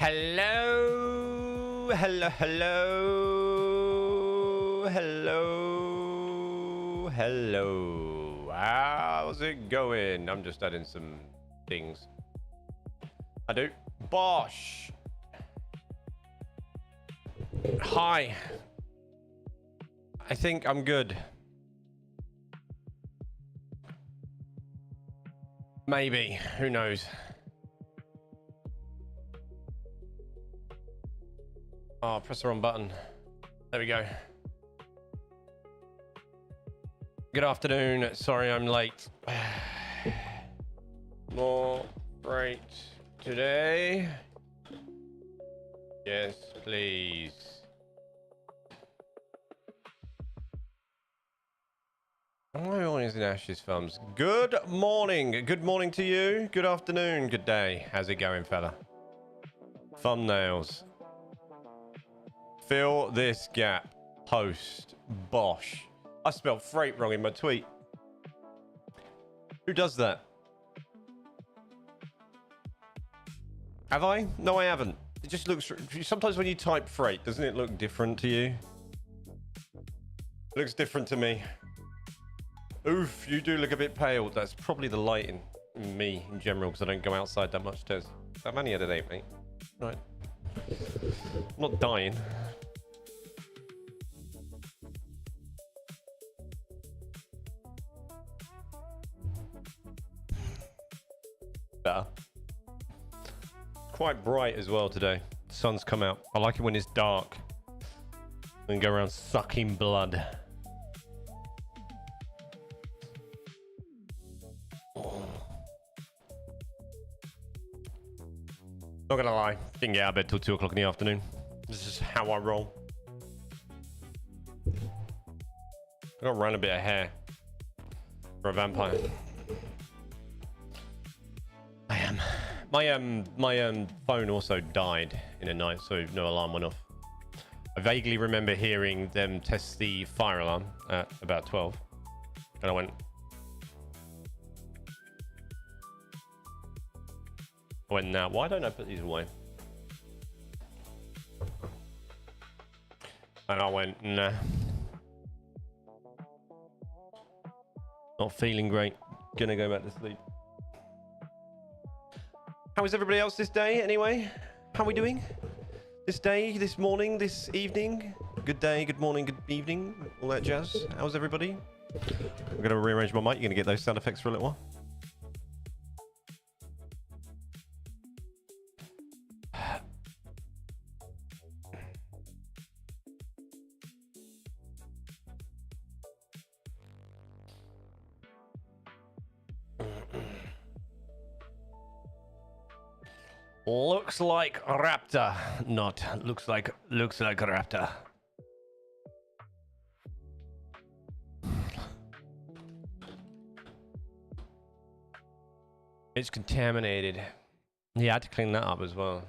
Hello, hello. How's it going? I'm just adding some things. I do. Bosh. Hi. I think I'm good. Maybe. Who knows? Oh, press the wrong button. There we go. Good afternoon. Sorry I'm late. More freight today. Yes, please. Why always in Ash's thumbs? Good morning. Good morning to you. Good afternoon. Good day. How's it going, fella? Thumbnails. Fill this gap. Post. Bosh. I spelled freight wrong in my tweet. Who does that? Have I? No, I haven't. It just looks... Sometimes when you type freight, doesn't it look different to you? It looks different to me. Oof, you do look a bit pale. That's probably the lighting in me in general, because I don't go outside that much, Des. I've only had an 8, mate. Right. I'm not dying. Better. Quite bright as well today. The sun's come out. I like it when it's dark and go around sucking blood. Not gonna lie, didn't get out of bed till 2 o'clock in the afternoon. This is how I roll. I got around a bit of hair for a vampire. I am. My phone also died in a night, so no alarm went off. I vaguely remember hearing them test the fire alarm at about 12, and I went. Now, why don't I put these away? And I went, nah. Not feeling great. Gonna go back to sleep. How is everybody else this day, anyway? How are we doing? This day, this morning, this evening? Good day, good morning, good evening, all that jazz. How's everybody? I'm gonna rearrange my mic. You're gonna get those sound effects for a little while. Looks like a raptor. Not. Looks like a raptor. It's contaminated. Yeah, I had to clean that up as well.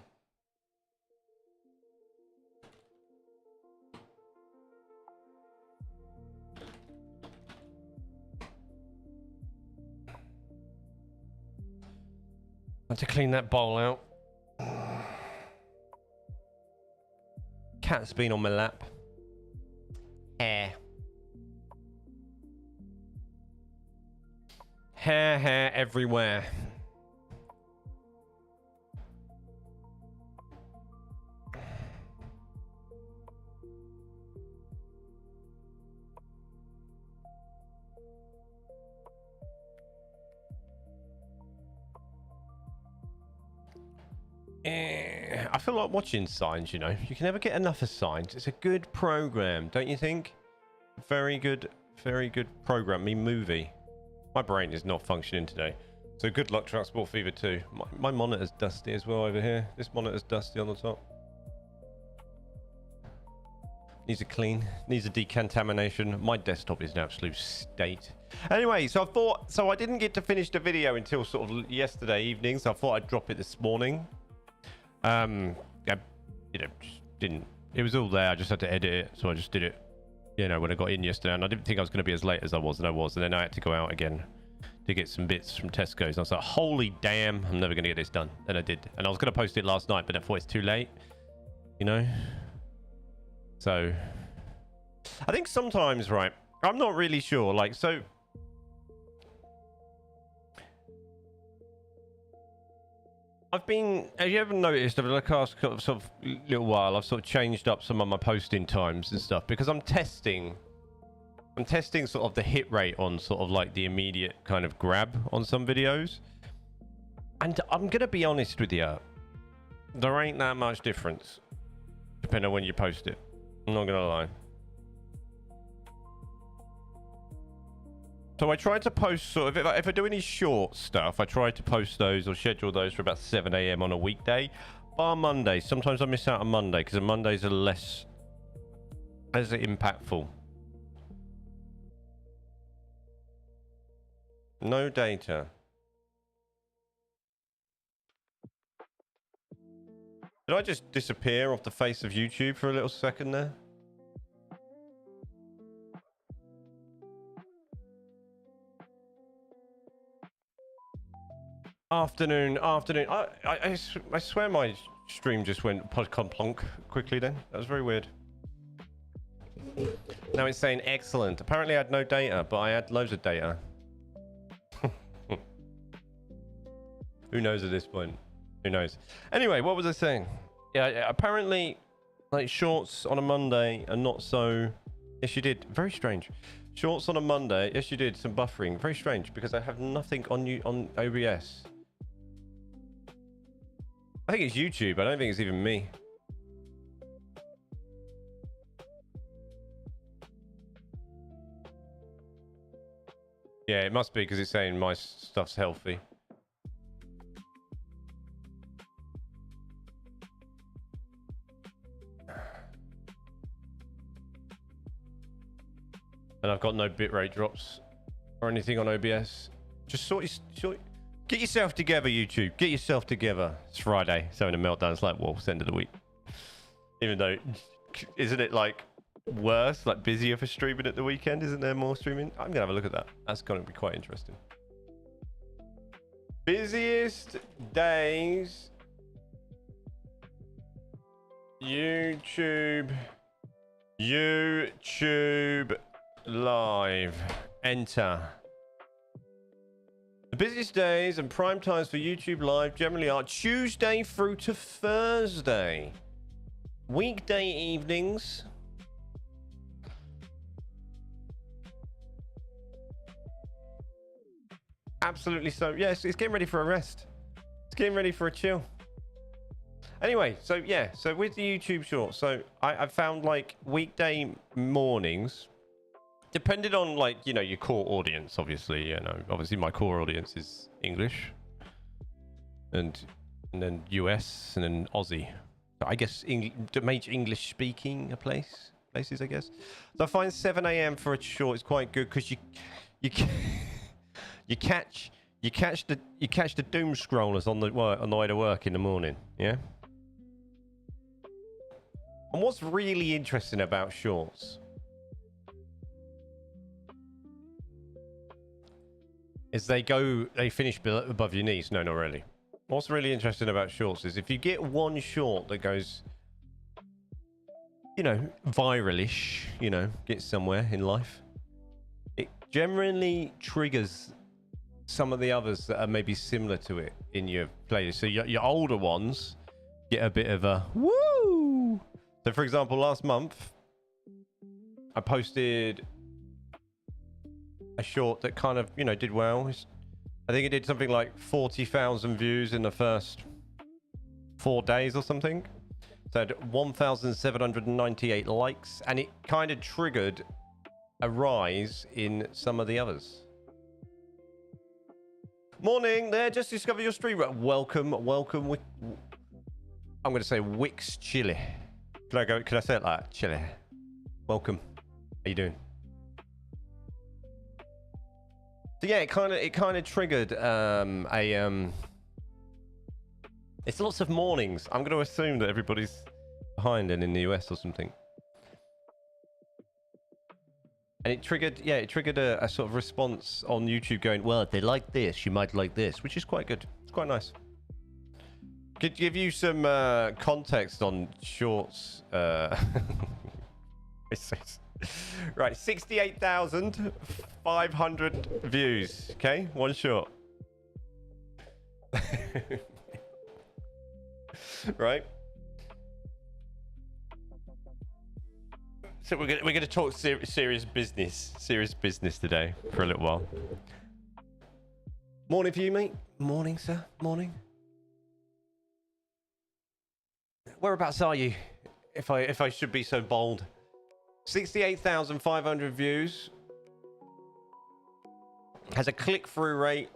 I had to clean that bowl out. Cat's been on my lap. Hair. Hair everywhere. I feel like watching Signs, you know. You can never get enough of Signs. It's a good program, don't you think? Very good program. Movie. My brain is not functioning today. So good luck, Transport Fever 2. My monitor's dusty as well over here. This monitor's dusty on the top. Needs a clean. Needs a decontamination. My desktop is an absolute state. Anyway, so I didn't get to finish the video until sort of yesterday evening. So I thought I'd drop it this morning. It was all there. I just had to edit it, so I just did it, you know, when I got in yesterday. And I didn't think I was going to be as late as I was, and then I had to go out again to get some bits from Tesco's. And I was like, holy damn, I'm never going to get this done. And I did. And I was going to post it last night, but I thought it's too late. You know? So, I think sometimes, right, I'm not really sure. Like, so... Have you ever noticed over the past sort of little while, I've sort of changed up some of my posting times and stuff because I'm testing sort of the hit rate on sort of like the immediate kind of grab on some videos. And I'm going to be honest with you, there ain't that much difference depending on when you post it. I'm not going to lie. So I try to post sort of, if I do any short stuff, I try to post those or schedule those for about 7 a.m. on a weekday. Bar Monday. Sometimes I miss out on Monday because Mondays are less impactful. No data. Did I just disappear off the face of YouTube for a little second there? Afternoon. I swear my stream just went plonk quickly then. That was very weird. Now it's saying excellent. Apparently I had no data, but I had loads of data. Who knows at this point? Who knows? Anyway, what was I saying? Yeah, apparently, like, shorts on a Monday are not so... Yes, you did. Very strange. Shorts on a Monday. Yes, you did. Some buffering. Very strange, because I have nothing on OBS. I think it's YouTube. I don't think it's even me. Yeah, it must be because it's saying my stuff's healthy. And I've got no bitrate drops or anything on OBS. Just get yourself together, YouTube. Get yourself together. It's Friday. It's having a meltdown. It's like, well, it's the end of the week. Even though, isn't it like worse, like busier for streaming at the weekend? Isn't there more streaming? I'm going to have a look at that. That's going to be quite interesting. Busiest days. YouTube Live. Enter. The busiest days and prime times for YouTube Live generally are Tuesday through to Thursday. Weekday evenings. Absolutely so. Yes, it's getting ready for a rest. It's getting ready for a chill. Anyway, so yeah, so with the YouTube Shorts, so I found like weekday mornings, depending on like, you know, your core audience, obviously, you know, obviously my core audience is English and then US and then Aussie. So I guess the major English speaking places, I guess. So I find 7 a.m. for a short is quite good because you catch the doom scrollers on the way to work in the morning, yeah? And what's really interesting about shorts is they finish above your knees. No, not really. What's really interesting about shorts is if you get one short that goes, you know, viralish, you know, gets somewhere in life, it generally triggers some of the others that are maybe similar to it in your playlist. So your older ones get a bit of a woo. So for example, last month I posted a short that kind of, you know, did well. I think it did something like 40,000 views in the first 4 days or something. So it had 1,798 likes, and it kind of triggered a rise in some of the others. Morning there, just discovered your stream. Welcome. I'm going to say Wix Chili. Can I say it like that? Chili. Welcome. How you doing? So yeah, it kind of triggered it's lots of mornings. I'm going to assume that everybody's behind and in the US or something. And it triggered, yeah, it triggered a sort of response on YouTube going, well, if they like this, you might like this, which is quite good. It's quite nice. Could give you some context on shorts. Right, 68,500 views. Okay, one short. Right. So we're gonna talk serious business today for a little while. Morning for you, mate. Morning, sir. Morning. Whereabouts are you? If I should be so bold. 68,500 views. Has a click-through rate.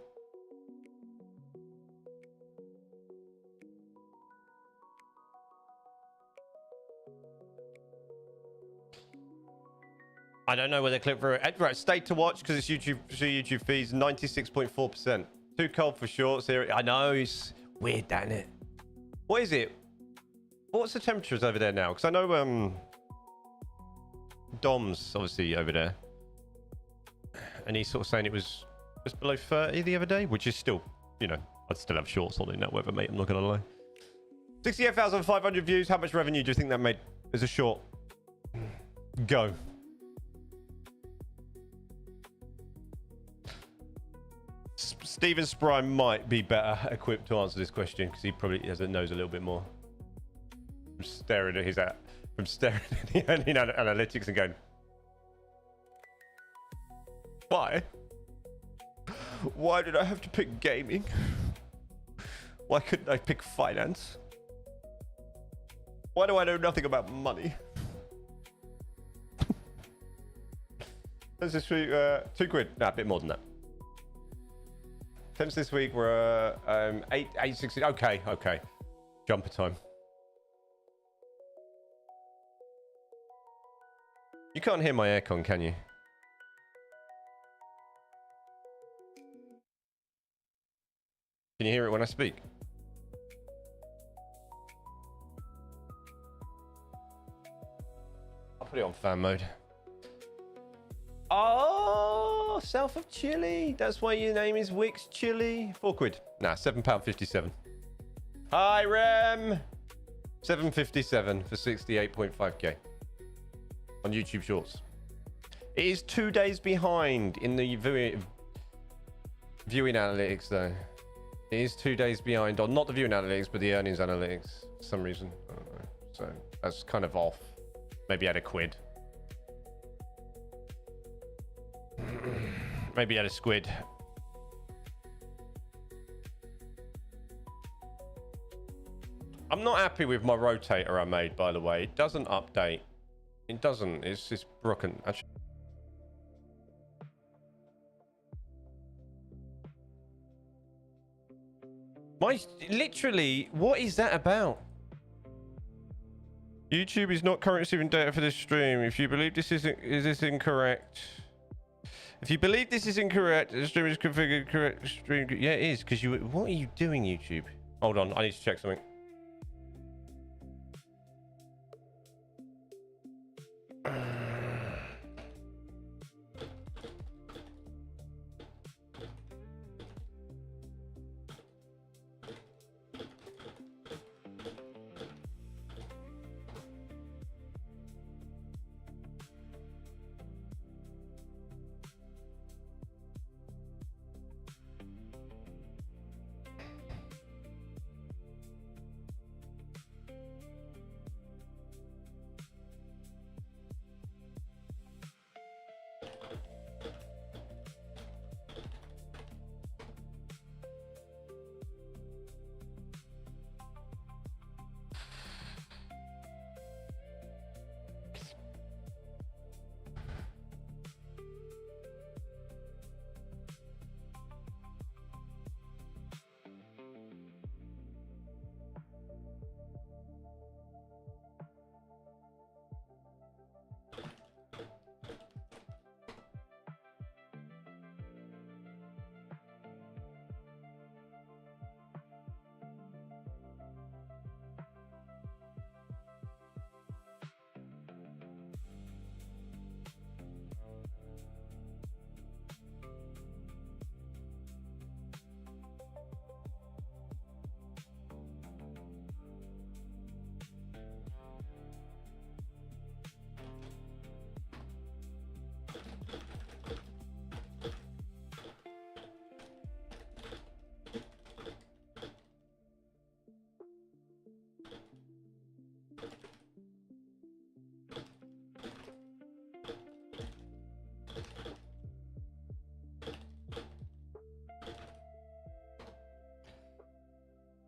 I don't know where they click through. Right, stay to watch because it's YouTube feeds 96.4%. Too cold for shorts here. I know, it's weird, isn't it? What is it? What's the temperatures over there now? Because I know Dom's obviously over there, and he's sort of saying it was just below 30 the other day, which is still, you know, I'd still have shorts on in that weather, mate. I'm not gonna lie. 68,500 views. How much revenue do you think that made as a short? Go. Stephen Spry might be better equipped to answer this question because he probably knows a little bit more. From staring at the analytics and going, why? Why did I have to pick gaming? Why couldn't I pick finance? Why do I know nothing about money? That's just £2. Nah, a bit more than that. Temps this week were 860. Okay. Jumper time. You can't hear my aircon, can you? Can you hear it when I speak? I'll put it on fan mode. Oh, south of Chile. That's why your name is Wix Chili. £4. Nah, £7.57. Hi, Rem. $7.57 for 68.5k on YouTube Shorts. It is 2 days behind in the viewing analytics, though. It is 2 days behind on not the viewing analytics, but the earnings analytics for some reason. I don't know. So that's kind of off. Maybe add £1. Maybe add a squid. I'm not happy with my rotator I made, by the way. It doesn't update. It doesn't. It's just broken. Actually. Literally, what is that about? YouTube is not currently receiving data for this stream. If you believe this is this incorrect? If you believe this is incorrect, the stream is configured correct stream. Yeah, it is, because you. What are you doing, YouTube? Hold on, I need to check something.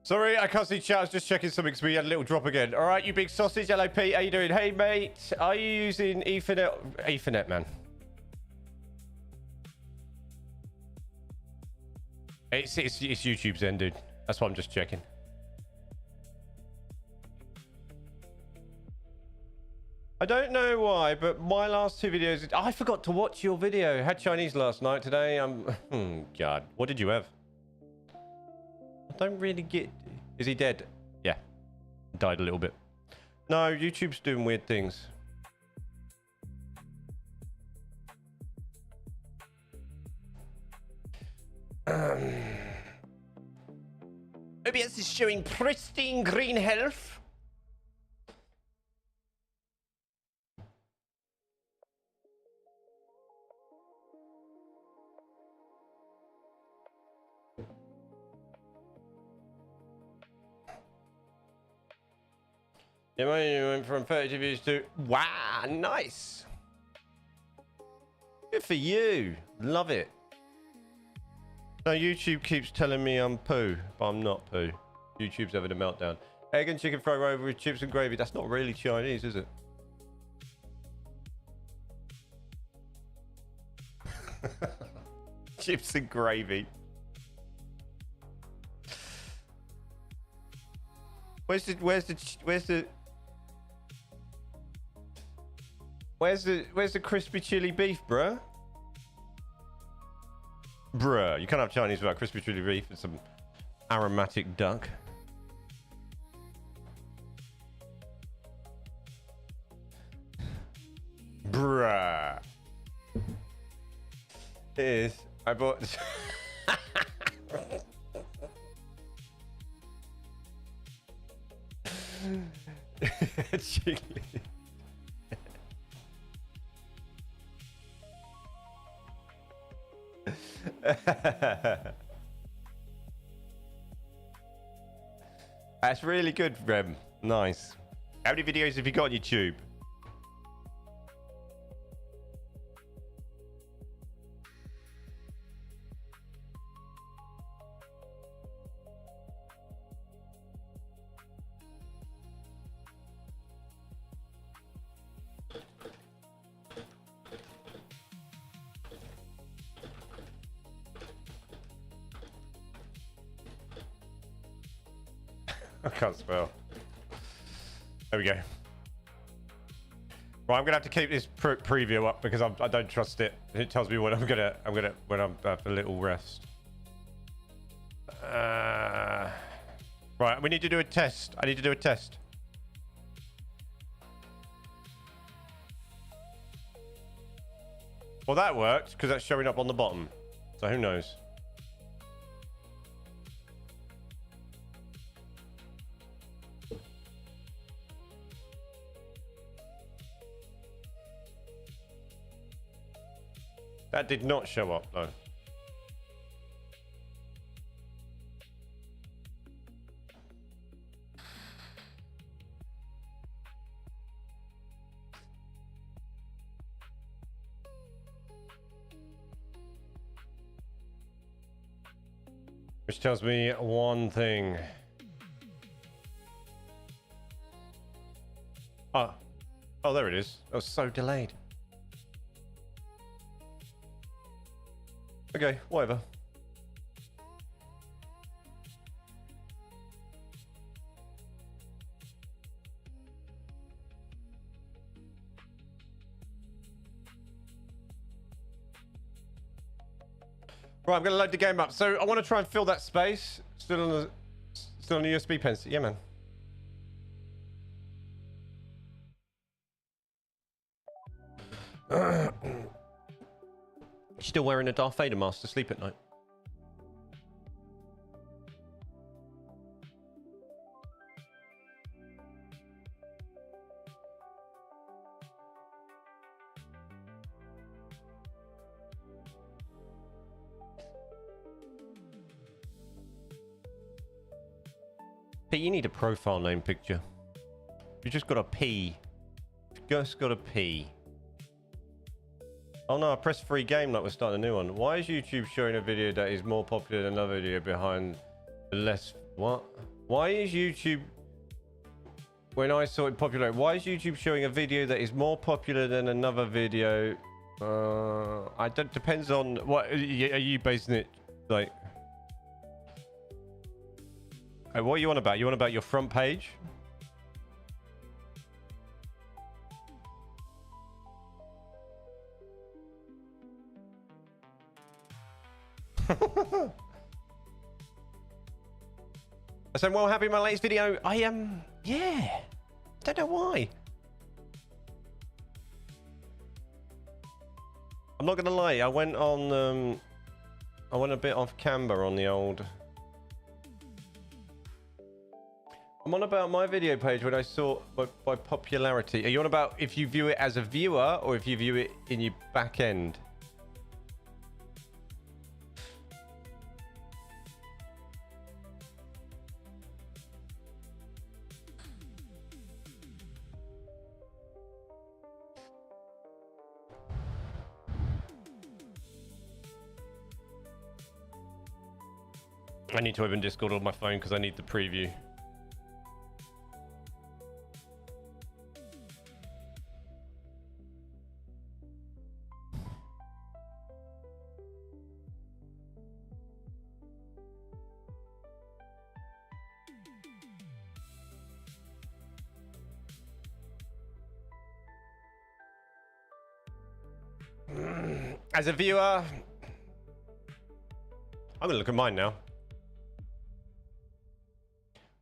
Sorry, I can't see chat. I was just checking something because we had a little drop again. All right, you big sausage. Hello, Pete. How you doing? Hey, mate. Are you using Ethernet? Ethernet, man. It's YouTube's end, dude. That's what I'm just checking. I don't know why, but my last two videos... I forgot to watch your video. Had Chinese last night. Today, I'm... God. What did you have? I don't really get... Is he dead? Yeah. Died a little bit. No, YouTube's doing weird things. OBS is showing pristine green health. Yeah, you went from 30 views to... Wow, nice. Good for you. Love it. No, YouTube keeps telling me I'm poo, but I'm not poo. YouTube's having a meltdown. Egg and chicken fried over with chips and gravy. That's not really Chinese, is it? Chips and gravy. Where's the crispy chili beef, bruh? Bruh, you can't have Chinese without crispy chili beef and some aromatic duck. Bruh. It is. I bought... chili. That's really good, Rem. Nice. How many videos have you got on YouTube? I can't spell. There we go. Right, I'm gonna have to keep this preview up because I don't trust it. It tells me when I'm when I'm have a little rest. Right, we need to do a test. I need to do a test. Well, that worked because that's showing up on the bottom. So who knows? That did not show up, though. Which tells me one thing. Ah. Oh, there it is. That was so delayed. Okay, whatever. Right, I'm going to load the game up. So I want to try and fill that space. Still on the USB pen. Yeah, man. Still wearing a Darth Vader mask to sleep at night. But you need a profile name picture. You just got a P. Just got a P. Oh no, I pressed free game like we're starting a new one. Why is YouTube showing a video that is more popular than another video behind the less What? Why is YouTube... When I saw it popular, why is YouTube showing a video that is more popular than another video? I don't... Depends on... What... Are you basing it, like... What are you on about? You on about your front page? I said, well, happy my latest video. I am, yeah. Don't know why. I'm not gonna lie. I went a bit off camber on the old. I'm on about my video page when I saw by popularity. Are you on about if you view it as a viewer or if you view it in your back end? I need to open Discord on my phone because I need the preview. As a viewer, I'm gonna look at mine now.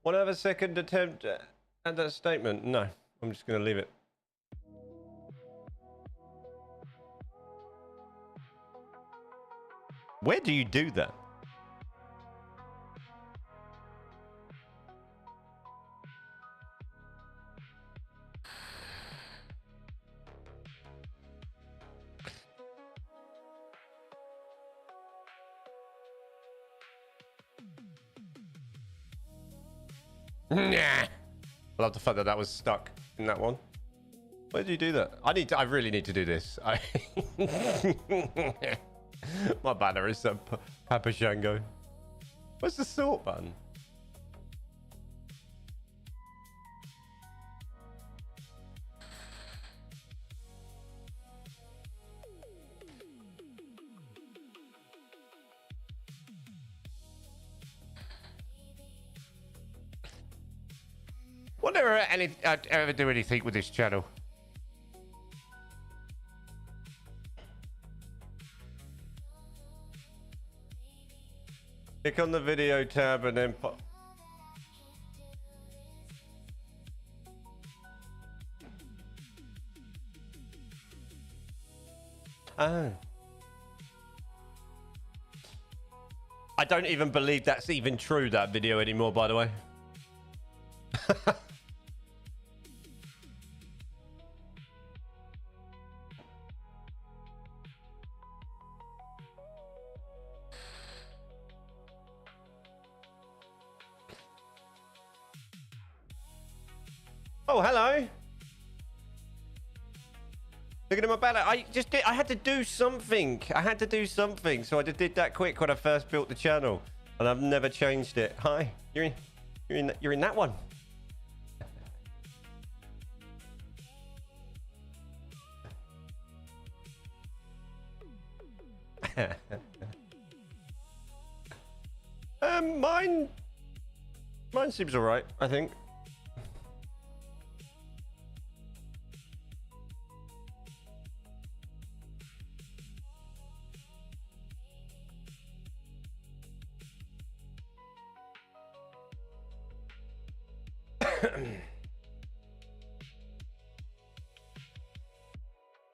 Want to have a second attempt at that statement? No, I'm just gonna leave it. Where do you do that? Nah. I love the fact that that was stuck in that one. Where do you do that? I really need to do this. My banner is so Papa Shango. Where's the sort button? Wonder I'd ever do anything with this channel. Click on the video tab and then pop. Oh. I don't even believe that's even true, that video anymore, by the way. Oh, hello. Look at my banner. I had to do something. So I just did that quick when I first built the channel, and I've never changed it. Hi, you're in that one. Mine seems all right, I think.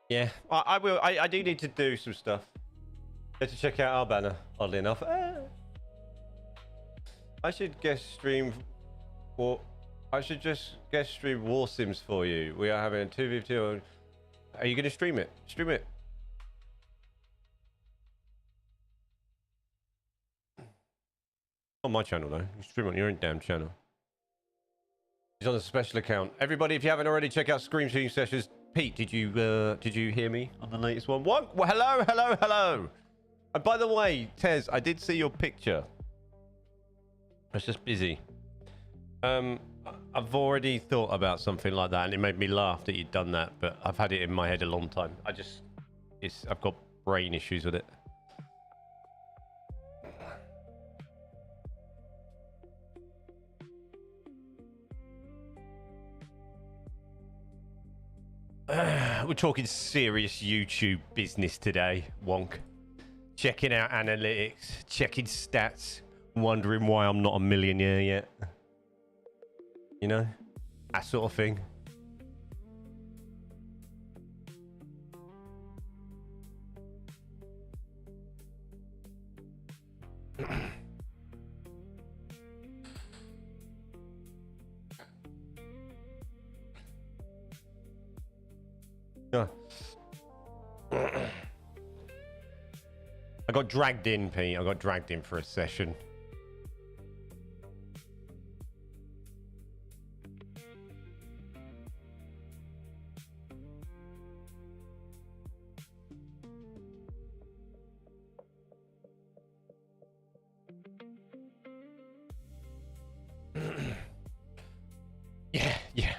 Yeah, I will. I do need to do some stuff. Go to check out our banner, oddly enough. I should guest stream, or I should just guest stream War Sims for you. We are having a 2v2. Are you going to stream it? Stream it. On my channel though. You stream on your own damn channel. He's on a special account. Everybody, if you haven't already, check out Scream Stream Sessions. Pete, did you hear me on the latest one? What? Well, hello. And by the way, Tez, I did see your picture. was just busy. I've already thought about something like that, and it made me laugh that you'd done that. But I've had it in my head a long time. I've got brain issues with it. We're talking serious YouTube business today, Wonk. Checking out analytics, checking stats, wondering why I'm not a millionaire yet. You know? That sort of thing. Yeah. I got dragged in, Pete. I got dragged in for a session. Yeah.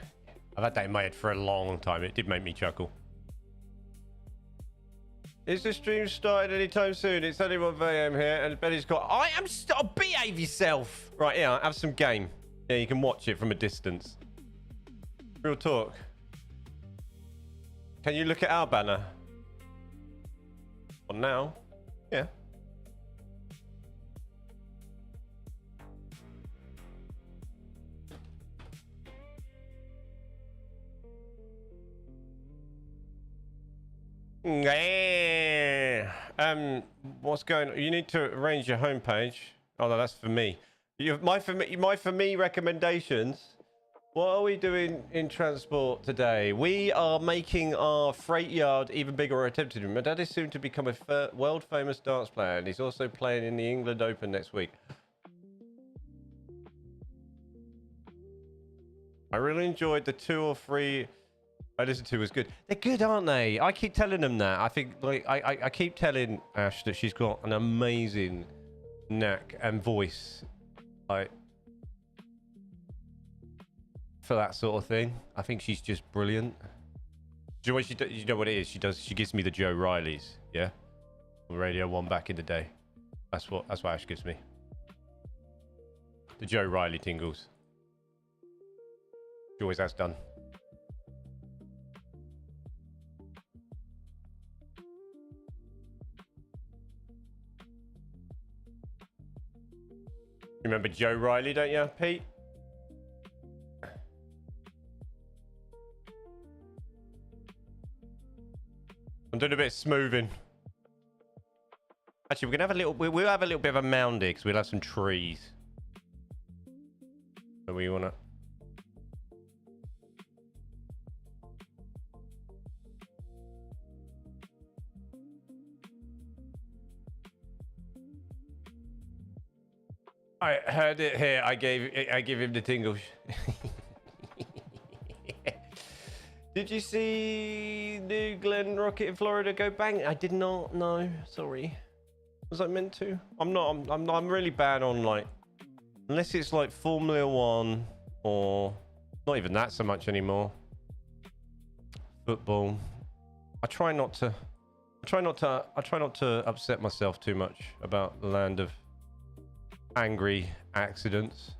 I've had that in my head for a long time. It did make me chuckle. Is the stream started anytime soon? It's only 1 a.m. here, and Betty's got... behave yourself! Right, yeah, have some game. Yeah, you can watch it from a distance. Real talk. Can you look at our banner? Well, now? Yeah. What's going on? You need to arrange your homepage. Oh, no, that's for me. My for me recommendations. What are we doing in transport today? We are making our freight yard even bigger, or attempting to. My dad is soon to become a world famous darts player, and he's also playing in the England Open next week. I really enjoyed the 2 or 3 I listened to. Was good. They're good, aren't they? I keep telling them that. I think, like, I keep telling Ash that she's got an amazing knack and voice, like, for that sort of thing. I think she's just brilliant. Do you know what she does? You know what it is? She gives me the Joe Rileys, yeah, on Radio 1 back in the day. That's what Ash gives me. The Joe Riley tingles. She always has done. Remember Joe Riley, don't you, Pete? I'm doing a bit of smoothing. Actually, we're gonna have a little. We'll have a little bit of a mound here because we'll have some trees. So we wanna. I heard it here. I give him the tingles. Did you see New Glen Rocket in Florida go bang? I did not. No, sorry. Was I meant to? I'm really bad on, like, unless it's like Formula One or not even that so much anymore. Football. I try not to upset myself too much about the land of angry accidents.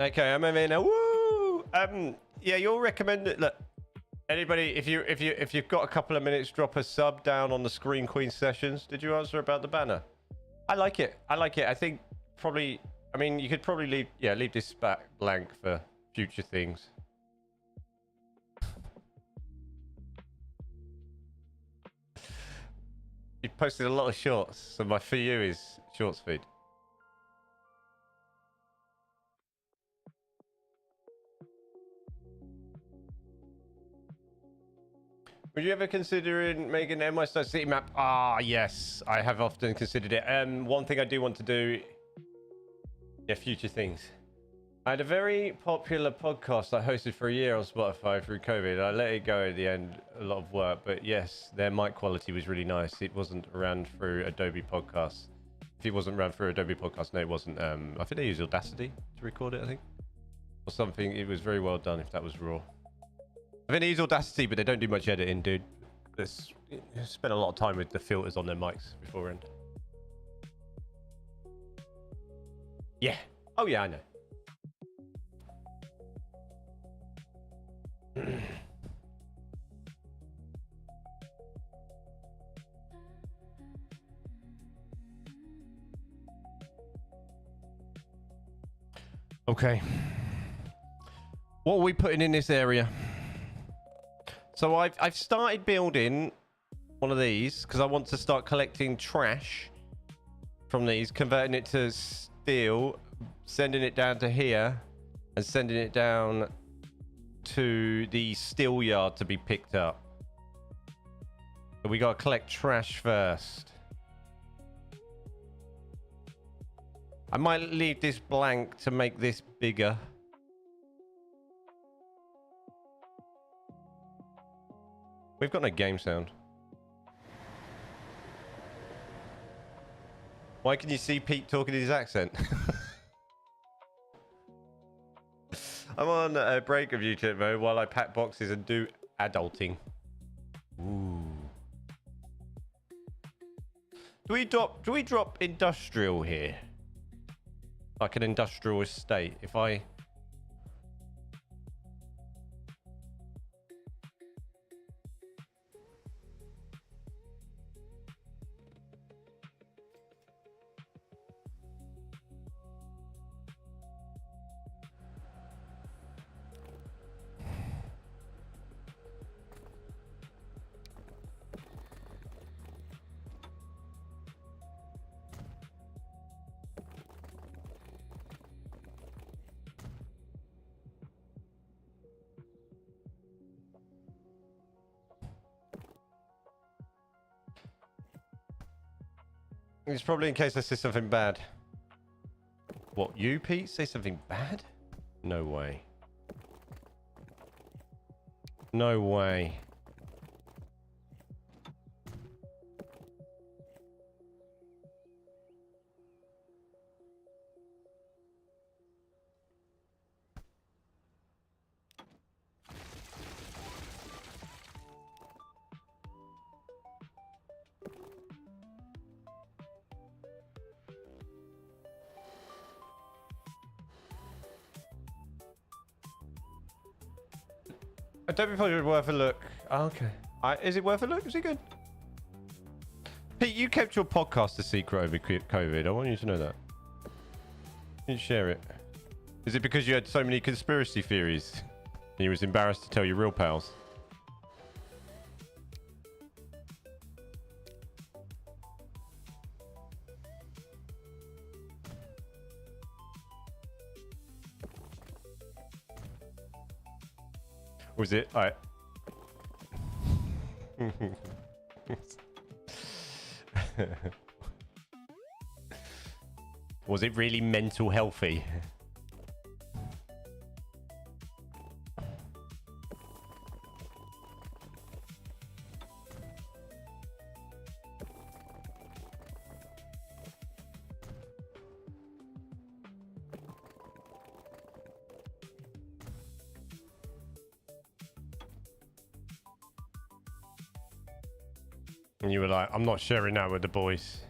Okay, I'm in now. Woo! Yeah, you'll recommend it. Look, anybody, if you've got a couple of minutes, drop a sub down on the Screen Queen sessions. Did you answer about the banner? I like it. I think probably. I mean, you could probably leave this back blank for future things. You posted a lot of shorts, so my For You is shorts feed. Would you ever consider making an MI Star City map? Ah, yes, I have often considered it. One thing I do want to do. Yeah, future things. I had a very popular podcast I hosted for a year on Spotify through COVID. I let it go at the end, a lot of work, but yes, their mic quality was really nice. It wasn't ran through Adobe Podcasts. If it wasn't ran through Adobe Podcasts, no, it wasn't. I think they used Audacity to record it, I think. Or something. It was very well done if that was raw. I think they use Audacity, but they don't do much editing, dude. They spent a lot of time with the filters on their mics beforehand. Yeah. Oh, yeah, I know. Okay. What are we putting in this area? So I've started building one of these because I want to start collecting trash from these, converting it to steel, sending it down to here, and sending it down to the steel yard to be picked up. But we gotta collect trash first. I might leave this blank to make this bigger. We've got no game sound. Why can you see Pete talking in his accent? I'm on a break of YouTube mode while I pack boxes and do adulting. Ooh. Do we drop industrial here? Like an industrial estate. If I... It's probably in case I say something bad. What, you, Pete? Say something bad? No way. No way. Adobe Project worth a look. Oh, okay. Is it worth a look? Is it good? Pete, you kept your podcast a secret over COVID. I want you to know that. You share it. Is it because you had so many conspiracy theories and you was embarrassed to tell your real pals? Was it? All right. Was it really mental healthy? And you were like, I'm not sharing that with the boys.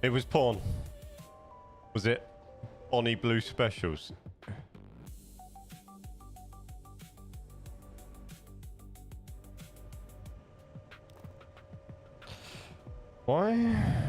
It was porn. Was it? Bonnie Blue Specials. Why?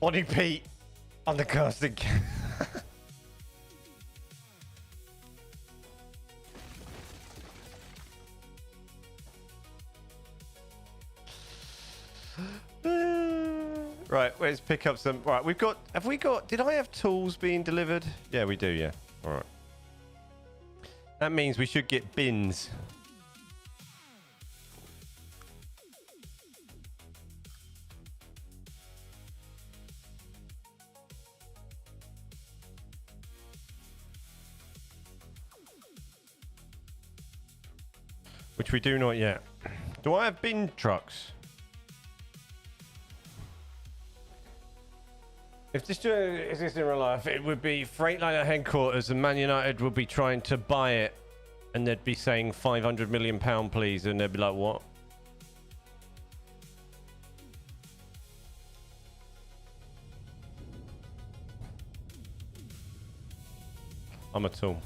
Bonnie Pete on the casting. Right, let's pick up some. Right, we've got. Have we got? Did I have tools being delivered? Yeah, we do. Yeah. All right. That means we should get bins. Which we do not yet. Do I have bin trucks? If this existed in real life, it would be Freightliner headquarters and Man United would be trying to buy it and they'd be saying £500 million please, and they'd be like, what? I'm a tool.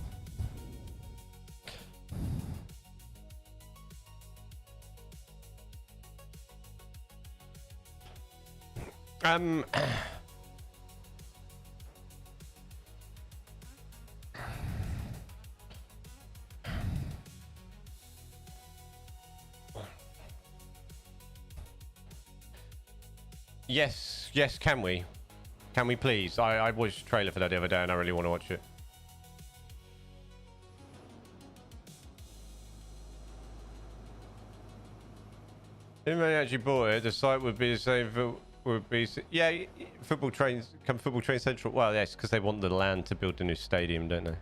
Yes, can we? Can we please? I watched the trailer for that the other day and I really want to watch it. If they actually bought it, the site would be the same. Would be football train central. Well, yes, because they want the land to build a new stadium, don't they?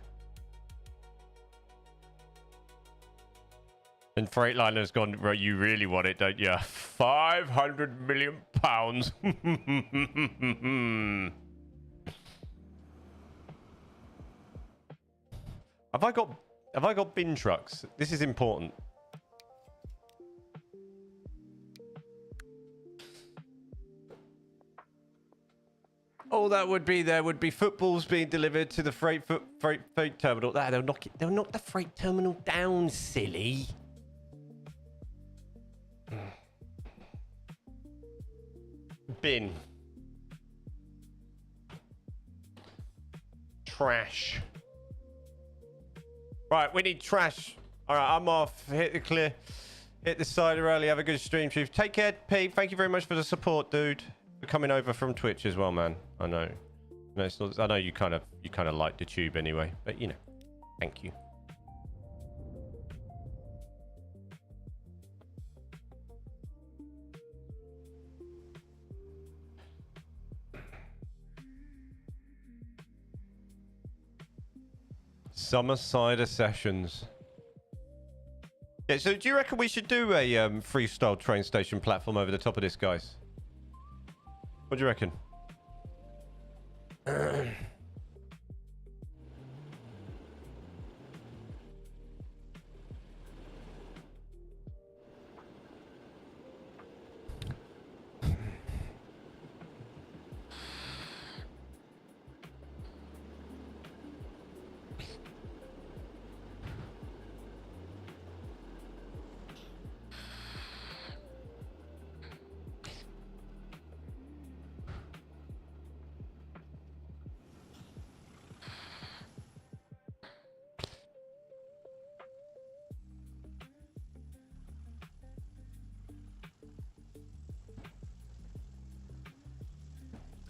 And Freightliner's gone, right, you really want it, don't you? £500 million. Have I got bin trucks? This is important. Oh, that would be, there would be footballs being delivered to the freight terminal. They'll knock the freight terminal down, silly. Bin. Trash. Right, we need trash. All right, I'm off. Hit the clear. Hit the side early. Have a good stream, Chief. Take care, Pete. Thank you very much for the support, dude. For coming over from Twitch as well, man. I know. No, it's not, I know you kind of like the tube anyway, but you know. Thank you. Summer cider sessions. Yeah, so do you reckon we should do a freestyle train station platform over the top of this, guys? What do you reckon?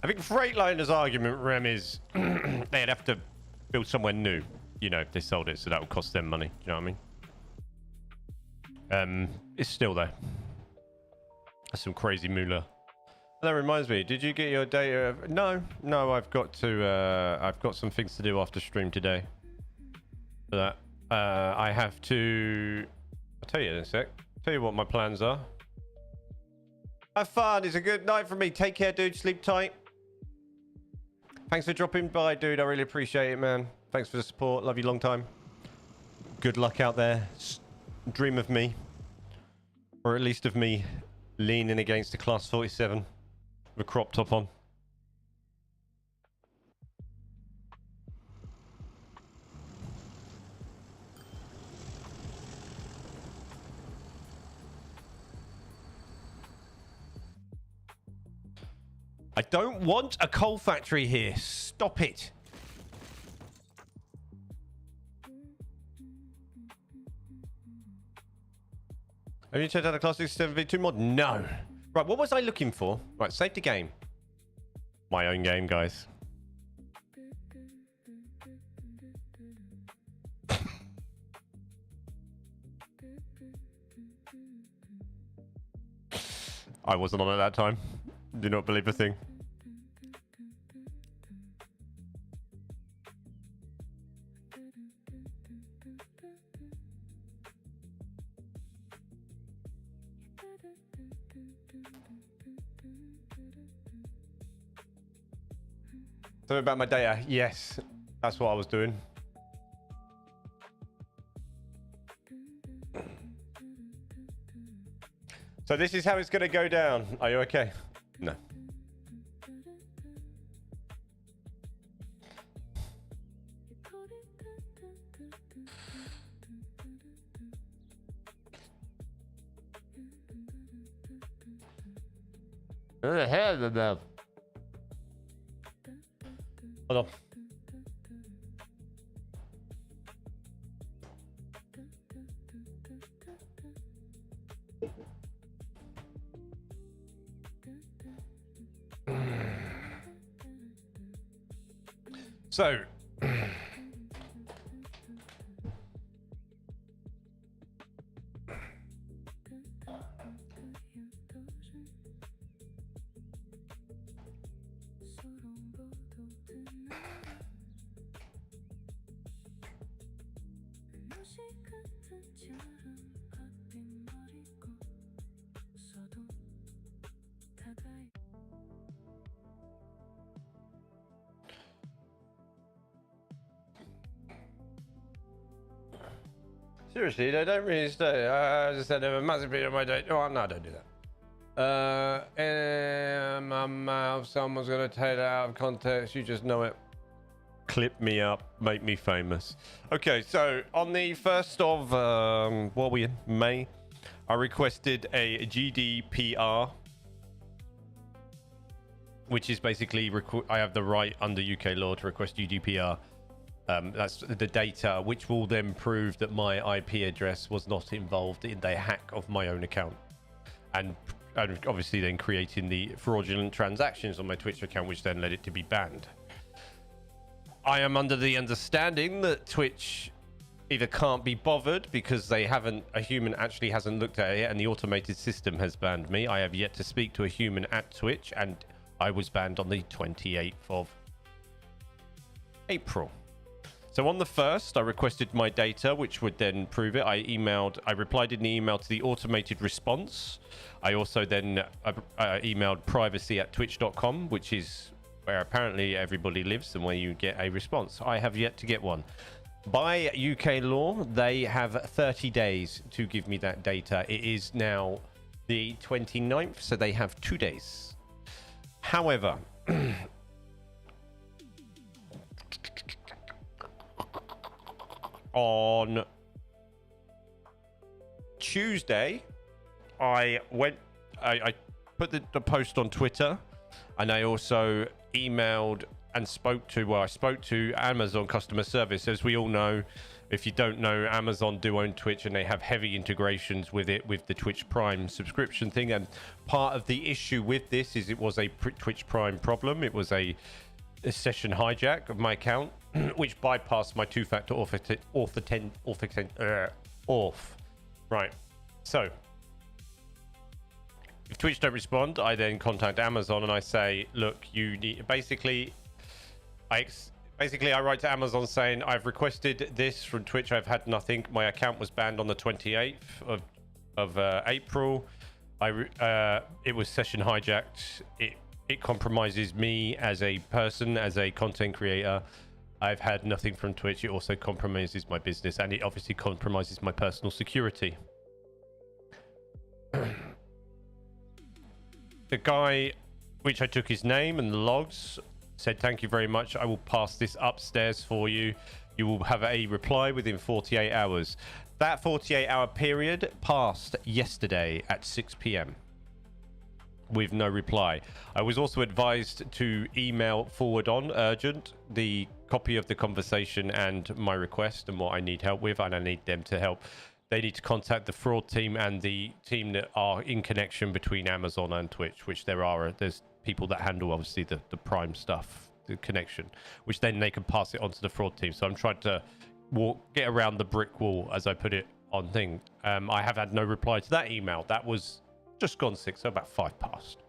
I think Freightliner's argument, Rem, is they'd have to build somewhere new, you know, if they sold it, so that would cost them money. Do you know what I mean? It's still there. That's some crazy moolah. That reminds me, did you get your data? No, I've got some things to do after stream today. For that, I have to. I'll tell you in a sec. Tell you what my plans are. Have fun. It's a good night for me. Take care, dude. Sleep tight. Thanks for dropping by, dude. I really appreciate it, man. Thanks for the support. Love you long time. Good luck out there. Dream of me. Or at least of me leaning against a Class 47 with a crop top on. I don't want a coal factory here. Stop it. Have you checked out the Classic 7v2 mod? No. Right, what was I looking for? Right, save the game. My own game, guys. I wasn't on at that time. Do not believe a thing. Something about my data. Yes, that's what I was doing. So this is how it's going to go down. Are you okay? No. Who the hell is that? Hold on. So, seriously, they don't really stay. I just said they have a massive bit on my date. Oh, no, don't do that. In my mouth, someone's gonna take it out of context. You just know it. Clip me up, make me famous. Okay, so on the 1st of what are we in? May, I requested a GDPR, which is basically I have the right under UK law to request GDPR. That's the data, which will then prove that my IP address was not involved in the hack of my own account, and obviously then creating the fraudulent transactions on my Twitch account, which then led it to be banned. I am under the understanding that Twitch either can't be bothered because a human actually hasn't looked at it, and the automated system has banned me. I have yet to speak to a human at Twitch, and I was banned on the 28th of April. So on the 1st, I requested my data, which would then prove it. I replied in the email to the automated response. I also then emailed privacy@twitch.com, which is where apparently everybody lives and where you get a response. I have yet to get one. By UK law, they have 30 days to give me that data. It is now the 29th, so they have 2 days. However, on Tuesday, I put the post on Twitter, and I also emailed and spoke to Amazon customer service. As we all know, if you don't know, Amazon do own Twitch, and they have heavy integrations with it, with the Twitch Prime subscription thing. And part of the issue with this is it was a Twitch Prime problem. It was a session hijack of my account, which bypassed my two-factor auth. Right. So if Twitch don't respond, I then contact Amazon and I say, look, you need I write to Amazon saying I've requested this from Twitch. I've had nothing. My account was banned on the 28th of April. It was session hijacked. It compromises me as a person, as a content creator. I've had nothing from Twitch. It also compromises my business, and it obviously compromises my personal security. The guy, which I took his name and the logs, said, thank you very much. I will pass this upstairs for you. You will have a reply within 48 hours. That 48-hour period passed yesterday at 6 p.m. with no reply. I was also advised to email forward on urgent the copy of the conversation and my request and what I need help with, and I need them to help. They need to contact the fraud team and the team that are in connection between Amazon and Twitch, which there's people that handle obviously the Prime stuff, the connection, which then they can pass it on to the fraud team. So I'm trying to get around the brick wall, as I put it on thing. I have had no reply to that email. That was just gone 6, so about 5 past.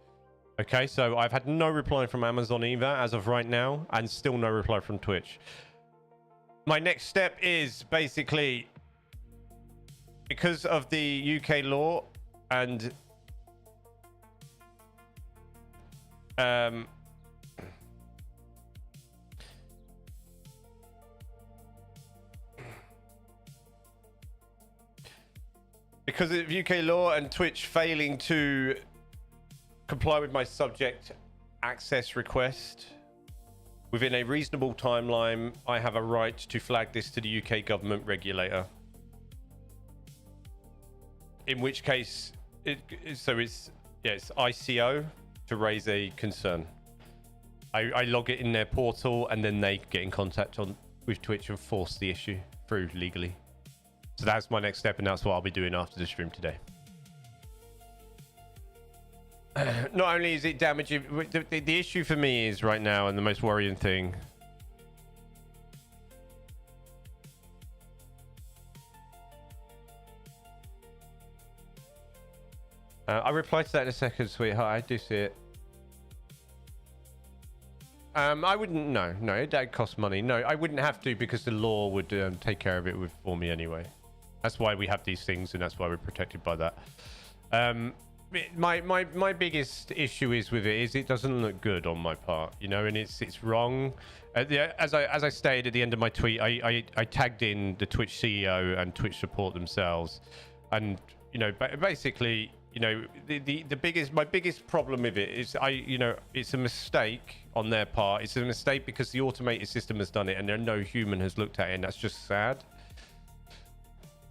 Okay, so I've had no reply from Amazon either as of right now, and still no reply from Twitch. My next step is basically, because of the UK law and because of UK law and Twitch failing to comply with my subject access request within a reasonable timeline, I have a right to flag this to the UK government regulator. In which case, it's ICO to raise a concern. I log it in their portal, and then they get in contact with Twitch and force the issue through legally. So that's my next step, and that's what I'll be doing after the stream today. Not only is it damaging, the issue for me is right now, and the most worrying thing, I'll reply to that in a second, sweetheart. I do see it. I wouldn't. No, that costs money. No, I wouldn't have to, because the law would take care of it for me anyway. That's why we have these things, and that's why we're protected by that. My biggest issue is with it is it doesn't look good on my part, you know, and it's wrong. As I stated at the end of my tweet, I tagged in the Twitch CEO and Twitch support themselves, and you know, basically, you know, my biggest problem with it is it's a mistake on their part. It's a mistake because the automated system has done it, and no human has looked at it, and that's just sad.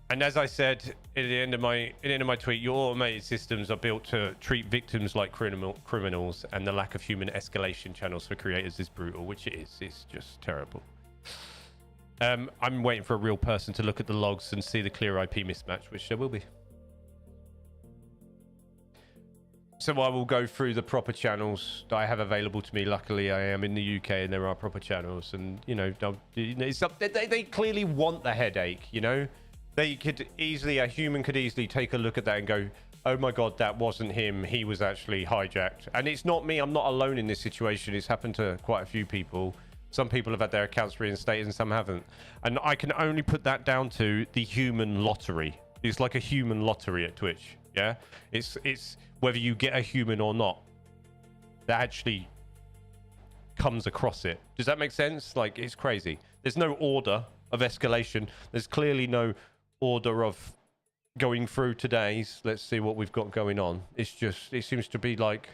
And as I said at the end of my tweet, your automated systems are built to treat victims like criminals, and the lack of human escalation channels for creators is brutal, which it is. It's just terrible. I'm waiting for a real person to look at the logs and see the clear IP mismatch, which there will be. So I will go through the proper channels that I have available to me. Luckily, I am in the UK, and there are proper channels, and you know, they clearly want the headache, you know. A human could easily take a look at that and go, oh my God, that wasn't him. He was actually hijacked. And it's not me. I'm not alone in this situation. It's happened to quite a few people. Some people have had their accounts reinstated and some haven't. And I can only put that down to the human lottery. It's like a human lottery at Twitch. Yeah. It's whether you get a human or not that actually comes across it. Does that make sense? Like, it's crazy. There's no order of escalation. There's clearly no order of going through today's. Let's see what we've got going on. It's just, it seems to be like,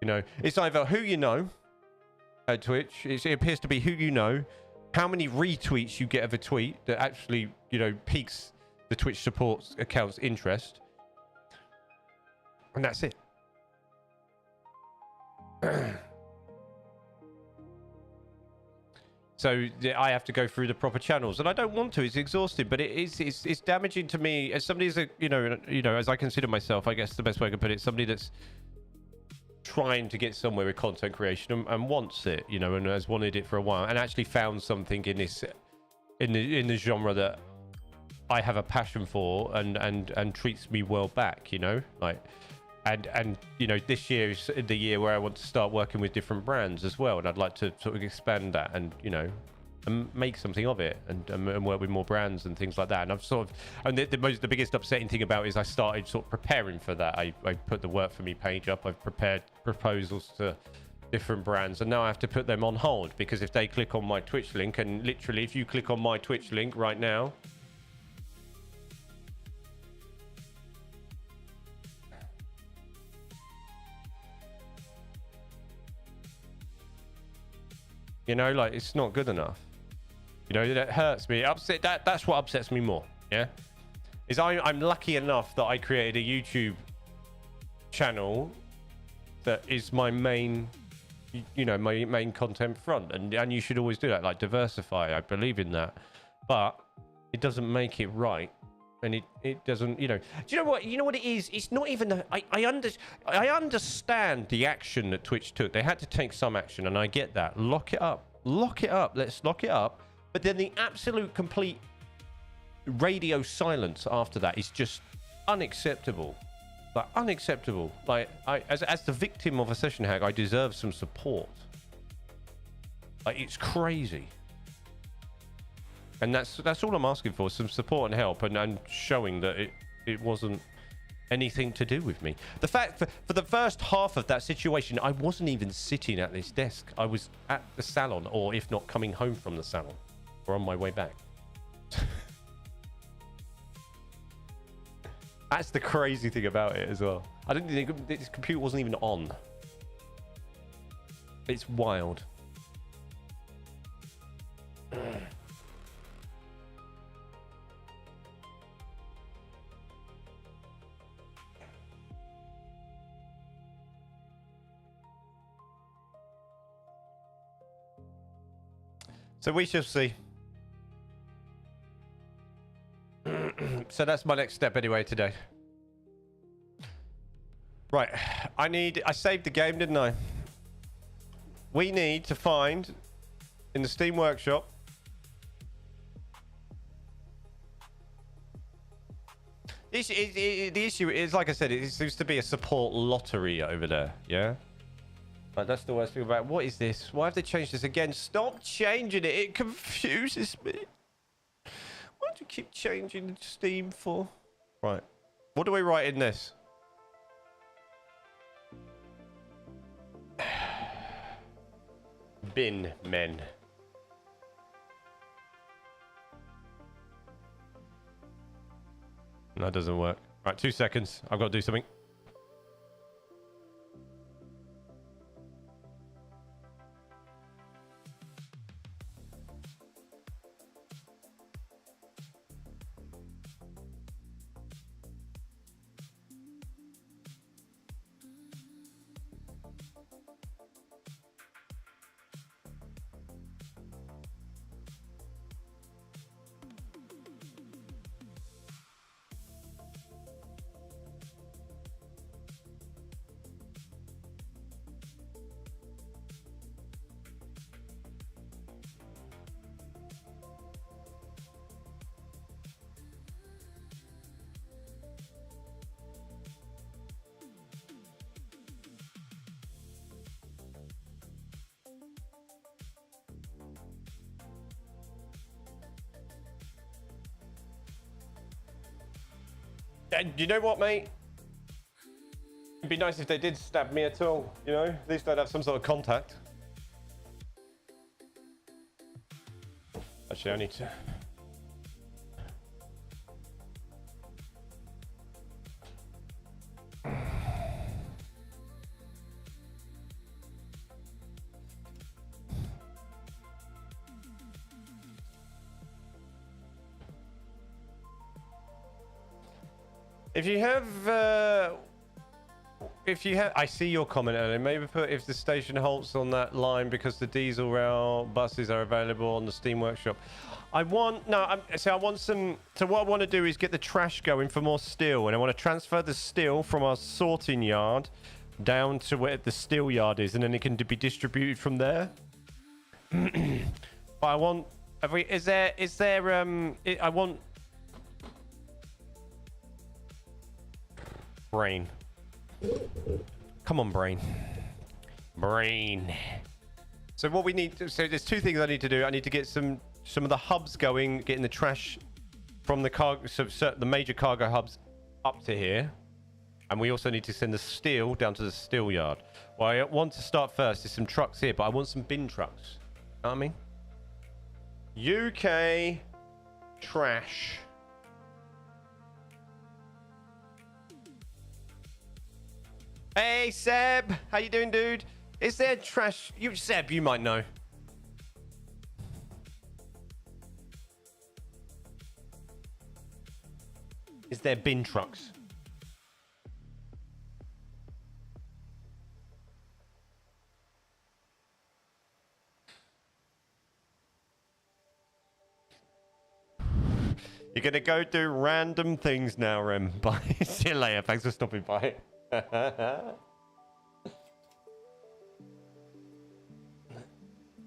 you know, it's either who you know at Twitch. It appears to be who you know, how many retweets you get of a tweet that actually, you know, piques the Twitch support account's interest, and that's it. So I have to go through the proper channels, and I don't want to. It's exhausting, but it's damaging to me as somebody, as a you know, as I consider myself, I guess the best way I can put it, somebody that's trying to get somewhere with content creation and wants it, you know, and has wanted it for a while, and actually found something in this in the genre that I have a passion for and treats me well back, you know, like. And you know, this year is the year where I want to start working with different brands as well, and I'd like to sort of expand that and, you know, and make something of it, and work with more brands and things like that. And I've sort of, and the biggest upsetting thing about it is I started sort of preparing for that. I put the Work For Me page up. I've prepared proposals to different brands, and now I have to put them on hold, because if they click on my Twitch link, and literally if you click on my Twitch link right now, you know, like, it's not good enough. You know, that hurts me. That's what upsets me more. Yeah, is I'm lucky enough that I created a YouTube channel that is my main, you know, my main content front, and you should always do that, like diversify. I believe in that, but it doesn't make it right, and it doesn't, you know. Do you know what? You know what it is? It's not even. I understand the action that Twitch took. They had to take some action, and I get that. Lock it up. Lock it up. Let's lock it up. But then the absolute complete radio silence after that is just unacceptable. Like, unacceptable. Like, as the victim of a session hack, I deserve some support. Like, it's crazy. And that's all I'm asking for, some support and help, and showing that it wasn't anything to do with me. The fact, for the first half of that situation, I wasn't even sitting at this desk. I was at the salon, or if not, coming home from the salon, or on my way back. That's the crazy thing about it as well. I didn't think this computer wasn't even on. It's wild. So we shall see. So that's my next step anyway today. Right, I saved the game, didn't I? We need to find in the Steam Workshop the issue is, like I said, it seems to be a support lottery over there. Yeah, like, that's the worst thing about it. What is this? Why have they changed this again? Stop changing it. It confuses me. What do you keep changing Steam for? Right. What do we write in this? Bin men. No, that doesn't work. Right, 2 seconds. I've got to do something. You know what, mate? It'd be nice if they did stab me at all, you know? At least I'd have some sort of contact. Actually, I need to... If you have, I see your comment earlier. Maybe put if the station halts on that line because the diesel rail buses are available on the Steam Workshop. I want some. So what I want to do is get the trash going for more steel, and I want to transfer the steel from our sorting yard down to where the steel yard is, and then it can be distributed from there. But I want. I want. Brain. Come on, brain. Brain. So what we need to, so there's two things I need to do. I need to get some of the hubs going, getting the trash from the cargo, so the major cargo hubs up to here. And we also need to send the steel down to the steel yard. Well, I want to start first. There's some trucks here, but I want some bin trucks. You know what I mean? UK trash. Hey, Seb. How you doing, dude? Is there trash? Seb, you might know. Is there bin trucks? You're gonna go do random things now, Rem. Bye. See you later. Thanks for stopping by.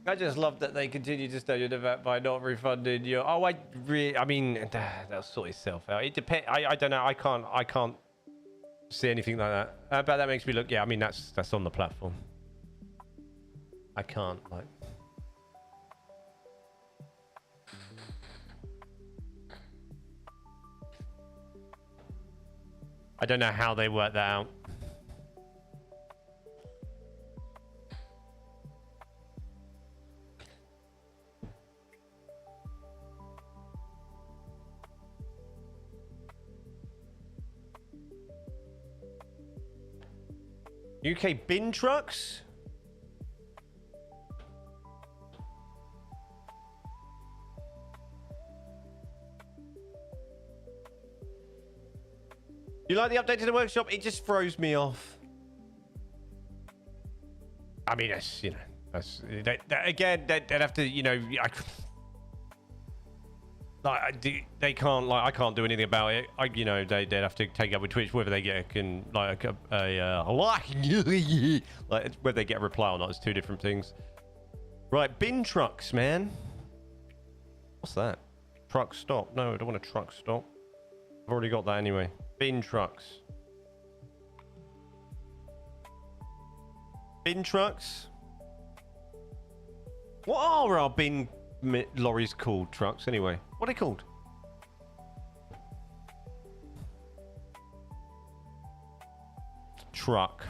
I just love that they continue to stay in the vat by not refunding you. Oh, I mean, that'll sort itself out. It depends. I don't know. I can't see anything like that. But that makes me look. Yeah, I mean, that's on the platform. I can't like. I don't know how they work that out. UK bin trucks? You like the update to the workshop? It just throws me off. I mean, that's, you know, that's again, they'd have to, you know, they can't, like, I can't do anything about it. You know, they'd have to take up with Twitch whether they get like like whether they get a reply or not. It's two different things. Right, bin trucks, man. What's that? Truck stop? No, I don't want a truck stop. I've already got that anyway. Bin trucks. Bin trucks. What are our bin lorries called? Trucks anyway. What are they called? Truck.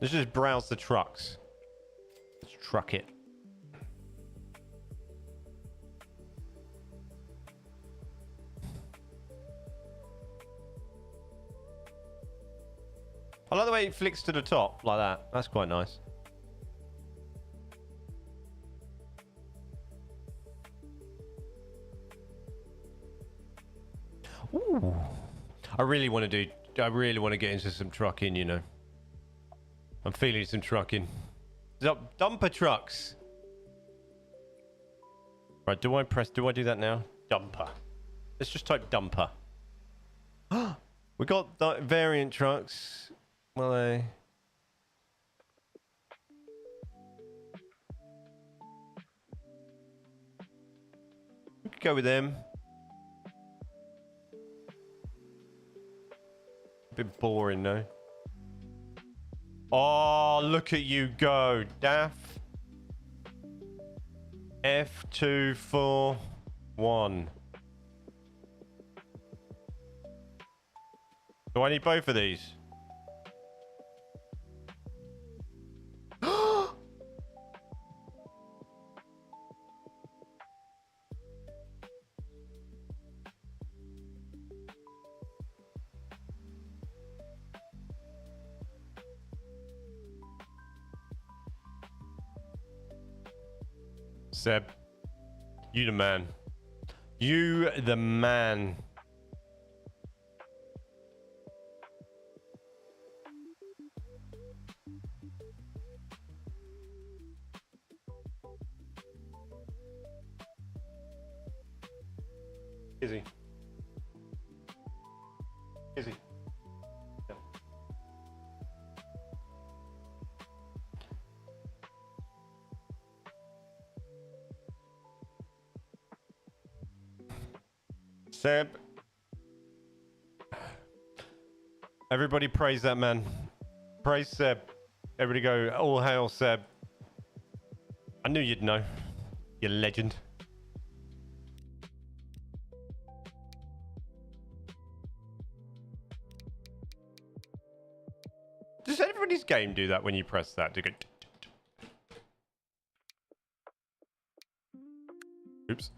Let's just browse the trucks. Let's truck it. I like the way it flicks to the top like that. That's quite nice. Ooh. I really want to get into some trucking, you know. I'm feeling some trucking. Dumper trucks. Right, do I do that now? Dumper. Let's just type dumper. We got variant trucks. Well, we could go with them. A bit boring, no? Oh, look at you go, Daff. F241. Do I need both of these? Seb, you the man. You the man. Is he? Is he? Yeah. Seb. Everybody praise that man. Praise Seb. Everybody go, all hail Seb. I knew you'd know. You legend. Does everybody's game do that when you press that? To go... Oops.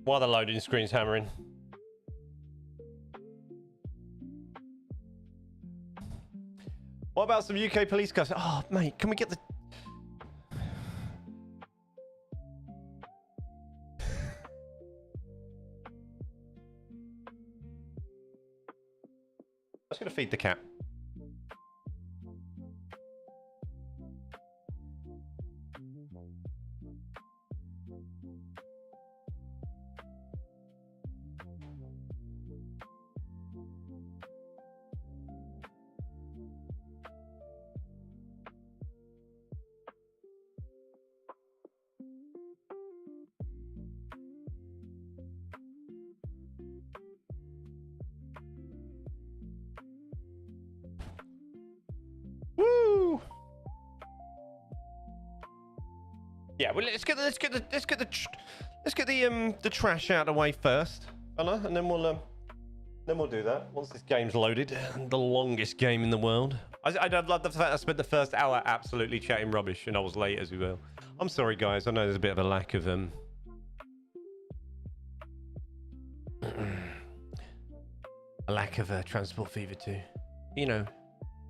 While the loading screen's hammering. What about some UK police cars? Oh, mate, can we get the... just going to feed the cat. Woo! Yeah, well, let's get the trash out of the way first, fella, and then we'll do that once this game's loaded. The longest game in the world. I'd love the fact I spent the first hour absolutely chatting rubbish, and I was late as well. I'm sorry, guys. I know there's a bit of a lack of a lack of transport fever too. You know,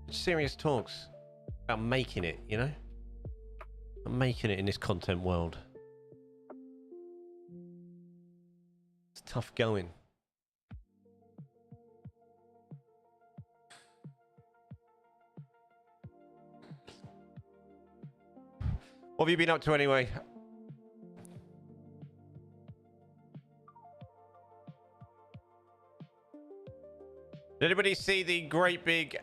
serious talks about making it. You know, I'm making it in this content world. It's tough going. What have you been up to anyway? Did anybody see the great big,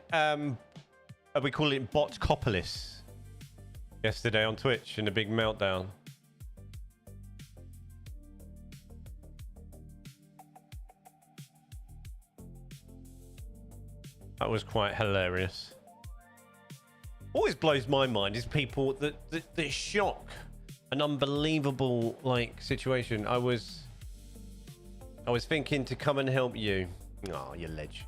we call it Botcopolis yesterday on Twitch in the big meltdown? That was quite hilarious. Always blows my mind is people that shock an unbelievable like situation. I was thinking to come and help you. Oh, you ledge.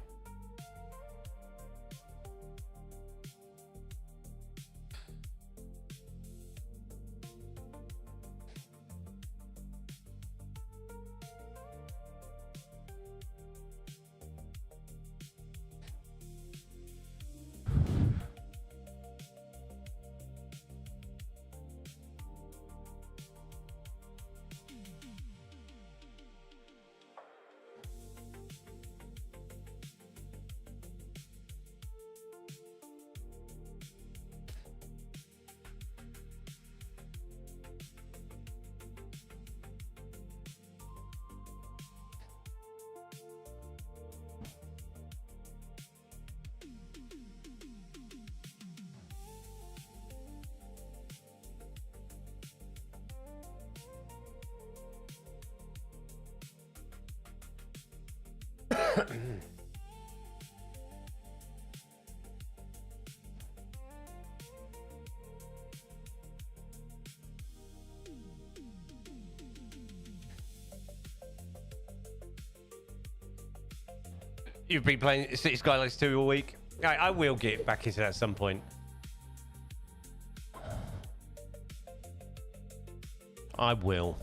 You've been playing City Skylines 2 all week. I will get back into that at some point. I will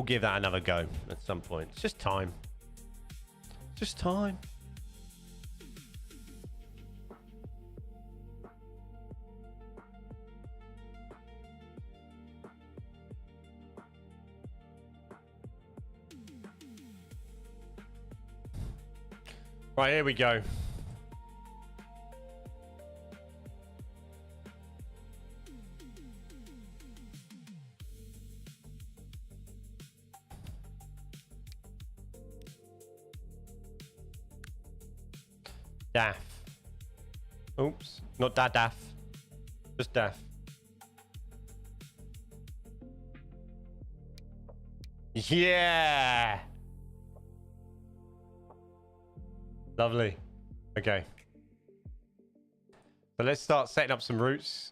give that another go at some point. It's just time. Just time. Right, here we go. Daff. Oops, not Daff. Just Daff. Yeah. Lovely. Okay. So let's start setting up some routes.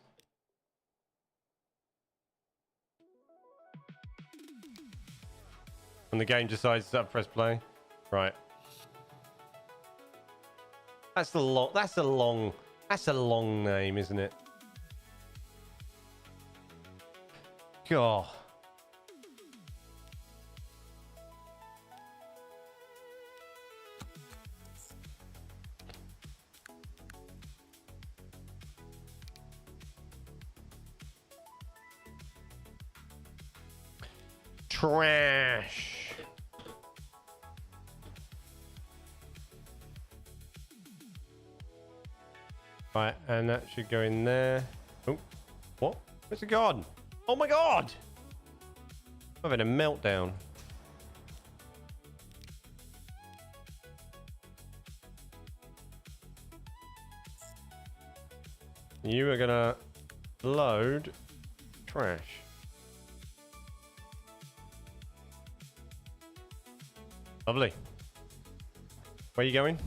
And the game decides to press play. Right. That's a long name, isn't it? God. Trash. Right, and that should go in there. Oh, what? Where's it gone? Oh my god! I'm having a meltdown. You are gonna load trash. Lovely. Where are you going?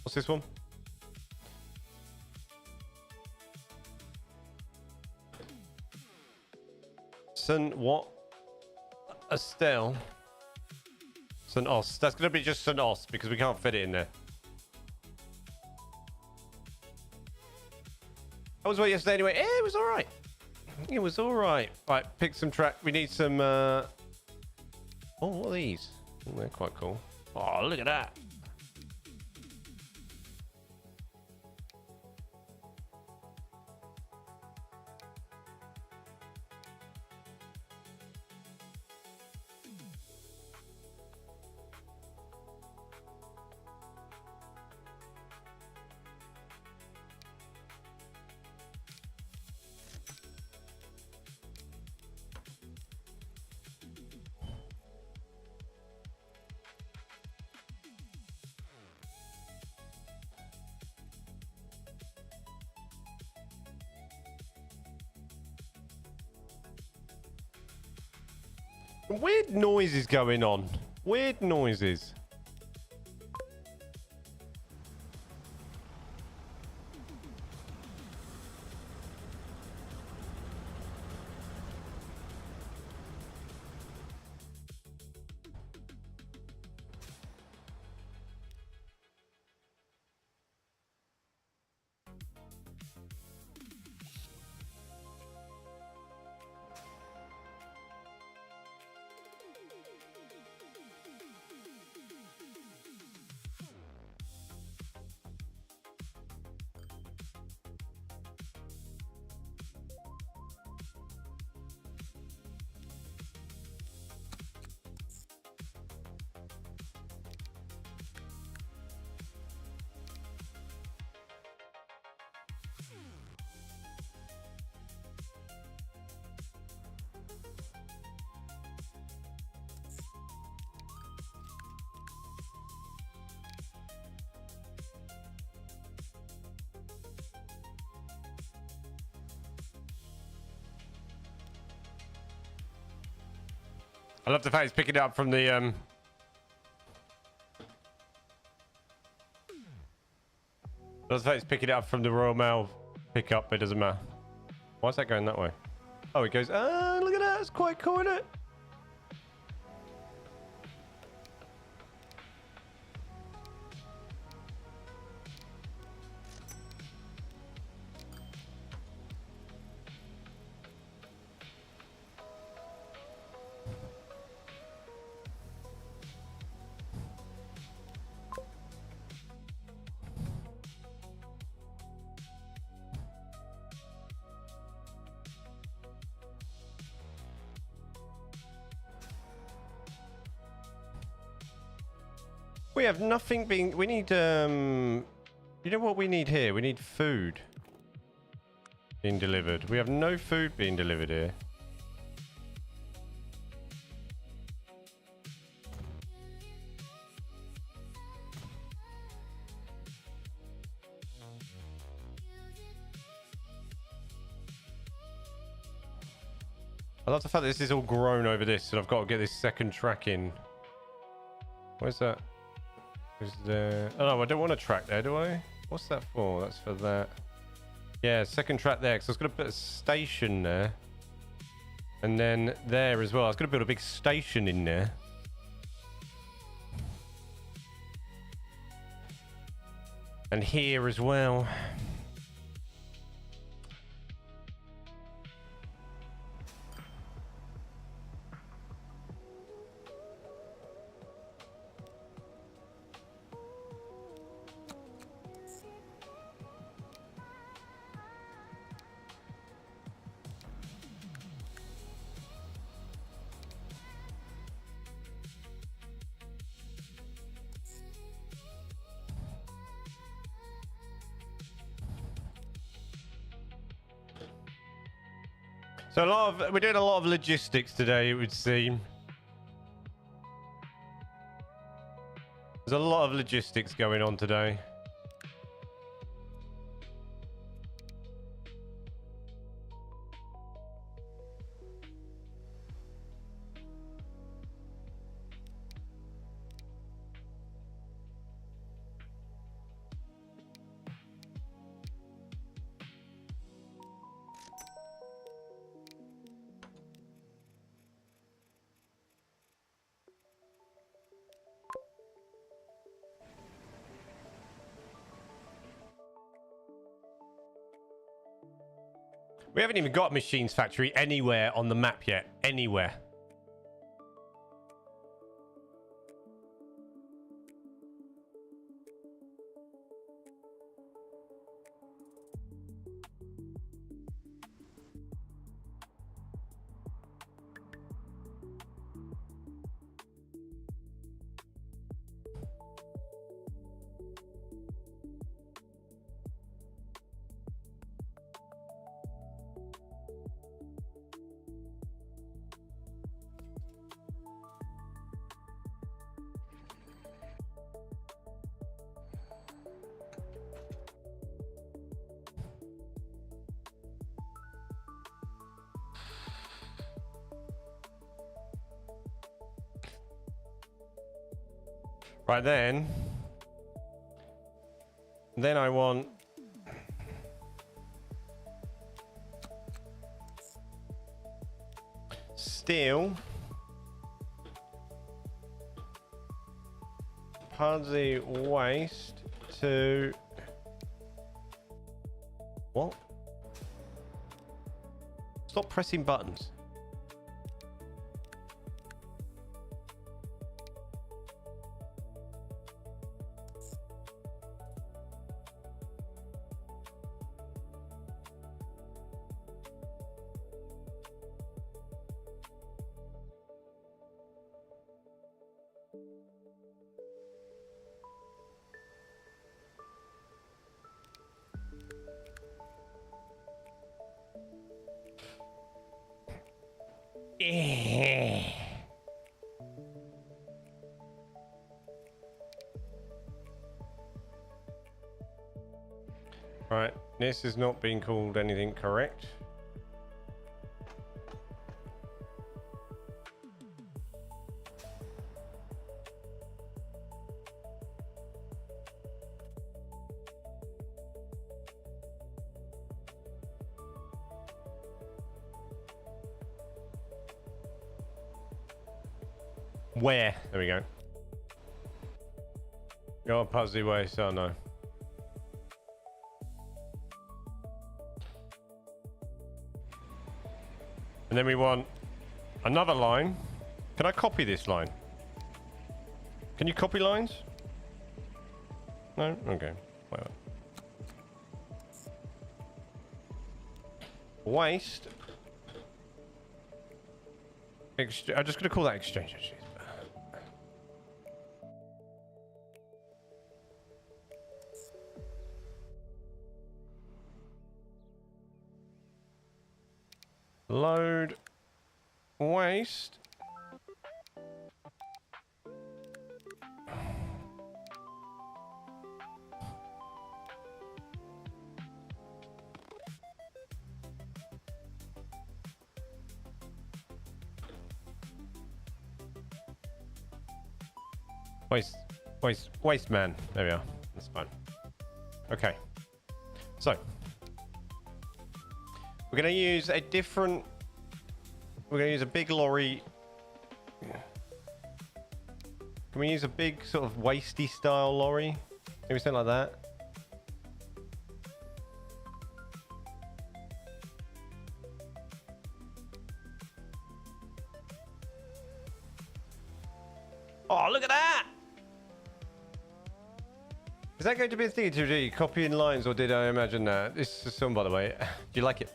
What's this one? What? Estelle. St. Os. That's going to be just St. Os because we can't fit it in there. I was waiting yesterday anyway. Eh, it was all right. It was all right. Right, pick some track. We need some... Oh, what are these? Oh, they're quite cool. Oh, look at that. Weird noises going on. Weird noises. I love the fact he's picking it up from the I love the fact he's picking it up from the Royal Mail pickup, but it doesn't matter. Why is that going that way? Oh, it goes, ah, look at that, it's quite cool, isn't it? We have nothing being... We need, you know what we need here? We need food being delivered. We have no food being delivered here. I love the fact that this is all grown over this, and I've got to get this second track in. Where's that? Is there... Oh, no, I don't want a track there, do I? What's that for? That's for that. Yeah, second track there, because I was going to put a station there. And then there as well. I was going to build a big station in there. And here as well. So we're doing a lot of logistics today, it would seem. There's a lot of logistics going on today. We haven't even got a machines factory anywhere on the map yet. Anywhere. Right then I want steel, Pudsey waste to what? Stop pressing buttons. Right, this is not being called anything correct. Where? There we go. Go on, Pudsey waste. Oh no. And then we want another line. Can I copy this line? Can you copy lines? No? Okay. Whatever. Waste. I'm just going to call that exchange. Load waste. Waste man. There we are. That's fine. Okay. So we're going to use a different. We're going to use a big lorry. Can we use a big sort of wasty style lorry? Maybe something like that. Oh, look at that! Is that going to be a thing to do? Copying lines, or did I imagine that? This is some, by the way. Do you like it?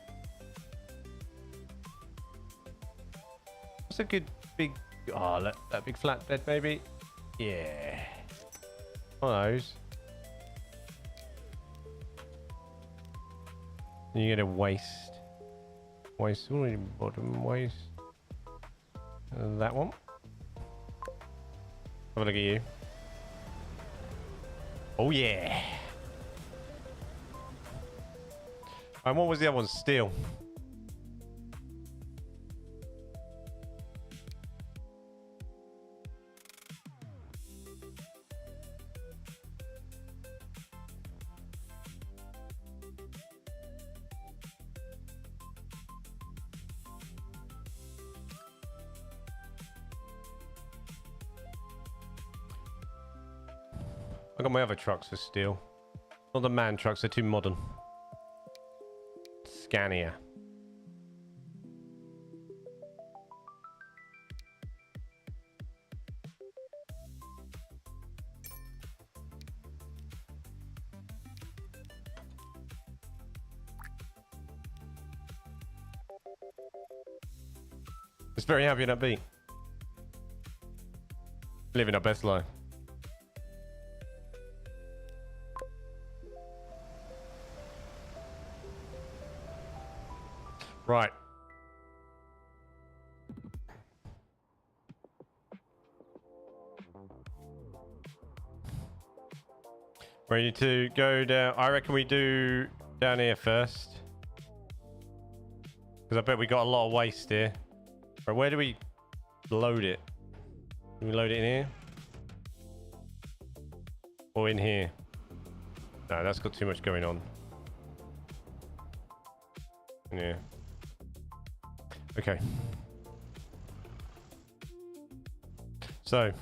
What's a good big... Oh, look, that big flatbed, maybe? Yeah. One of those. And you're going to waste waste, all the bottom waste. That one. Have a look at you. Oh yeah. And what was the other one? Steel. I got my other trucks for steel. Not the man trucks, they're too modern. Scania. It's very happy and upbeat. Living our best life. Right. Ready to go down. I reckon we do down here first. Because I bet we got a lot of waste here. Right, where do we load it? Can we load it in here? Or in here? No, that's got too much going on. Yeah. Okay. So.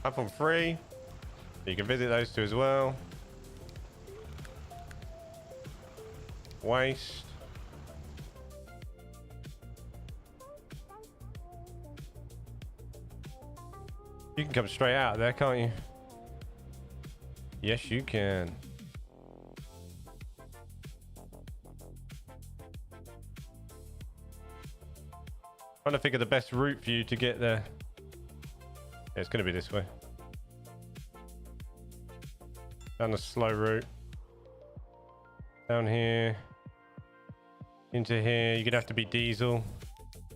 Platform 3. You can visit those two as well. Waste. You can come straight out there, can't you? Yes, you can. Trying to figure the best route for you to get there. Yeah, it's going to be this way. Down the slow route. Down here. Into here. You're going to have to be diesel.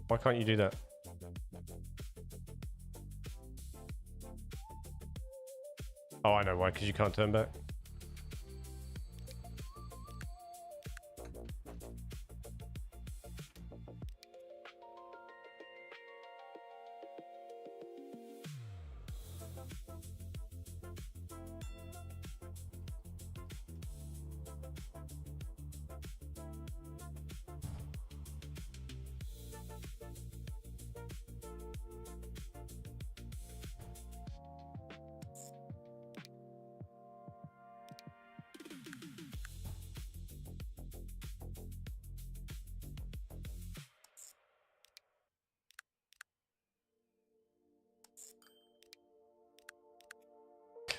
Why can't you do that? Oh, I know why, because you can't turn back.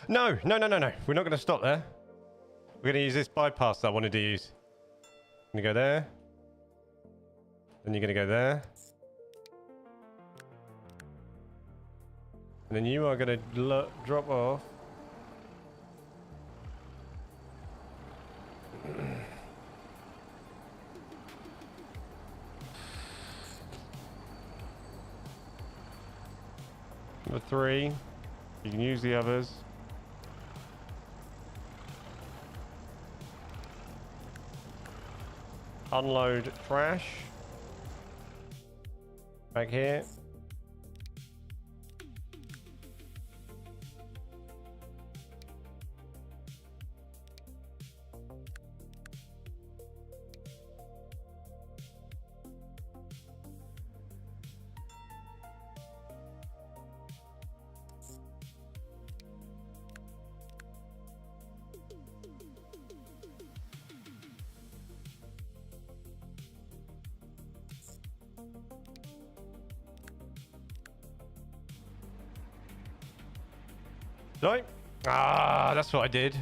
No, no, no, no, no. We're not going to stop there. We're going to use this bypass that I wanted to use. I'm going to go there. Then you're going to go there. And then you are going to drop off. Number 3. You can use the others. Unload trash. Back here. No. Ah, that's what I did.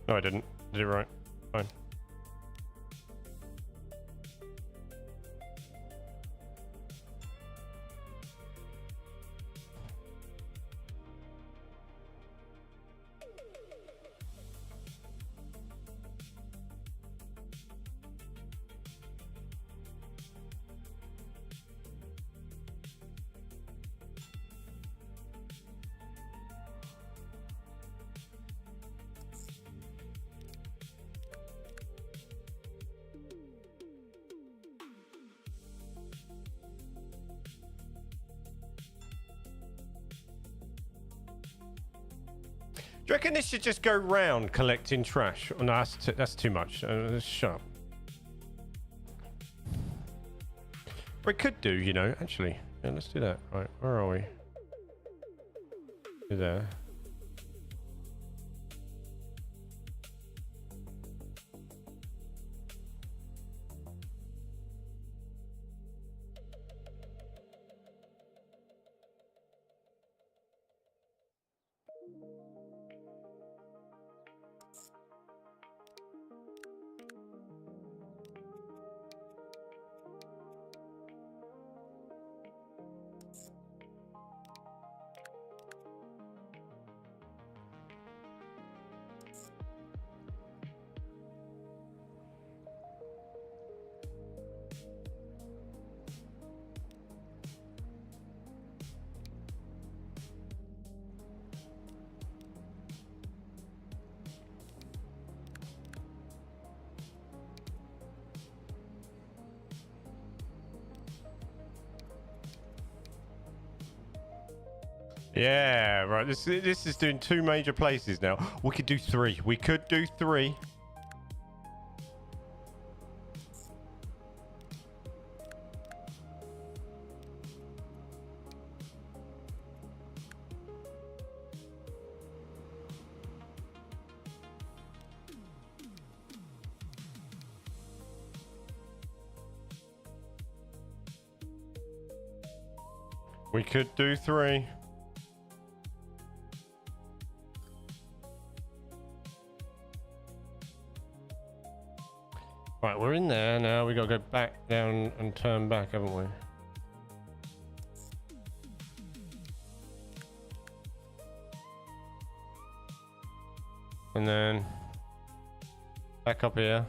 No, I didn't. Did it right. Fine. Do you reckon this should just go round collecting trash? Oh, no, that's too much. Shut up. We could do, you know, actually. Yeah, let's do that. Right, where are we? There. Yeah, right. This is doing 2 major places now. We could do 3. We could do 3. We could do 3. Right, we're in there now. We gotta go back down and turn back, haven't we? And then back up here.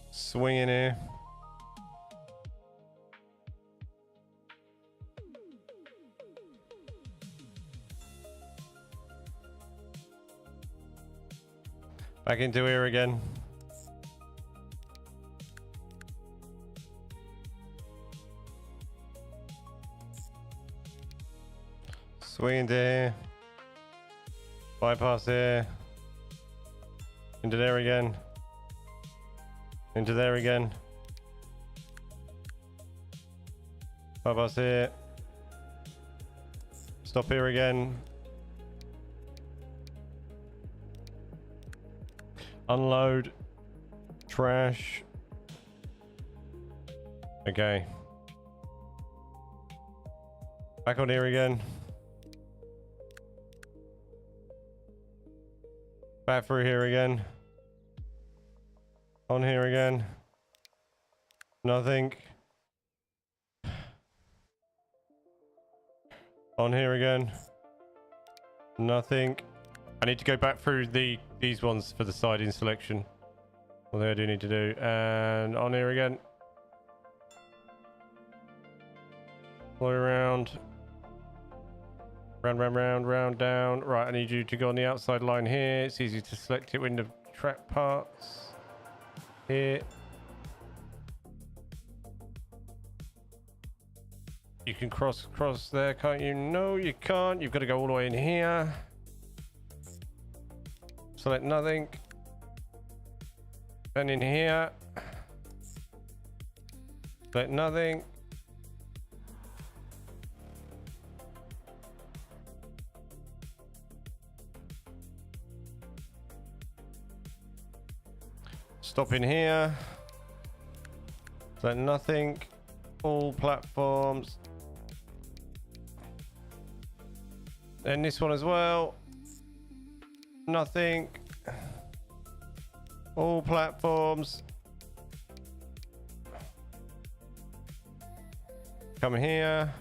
Swing in here. Back into here again. Swing into here. Bypass here. Into there again. Into there again. Bypass here. Stop here again. Unload. Trash. Okay. Back on here again. Back through here again. On here again. Nothing. On here again. Nothing. I need to go back through these ones for the siding selection. What I do need to do. And on here again. All the way around. Round, down. Right, I need you to go on the outside line here. It's easy to select it when the track parts. Here. You can cross there, can't you? No, you can't. You've got to go all the way in here. Select nothing. And in here. Select nothing. Stop in here. Select nothing. All platforms. And this one as well. Nothing. All platforms. Come here.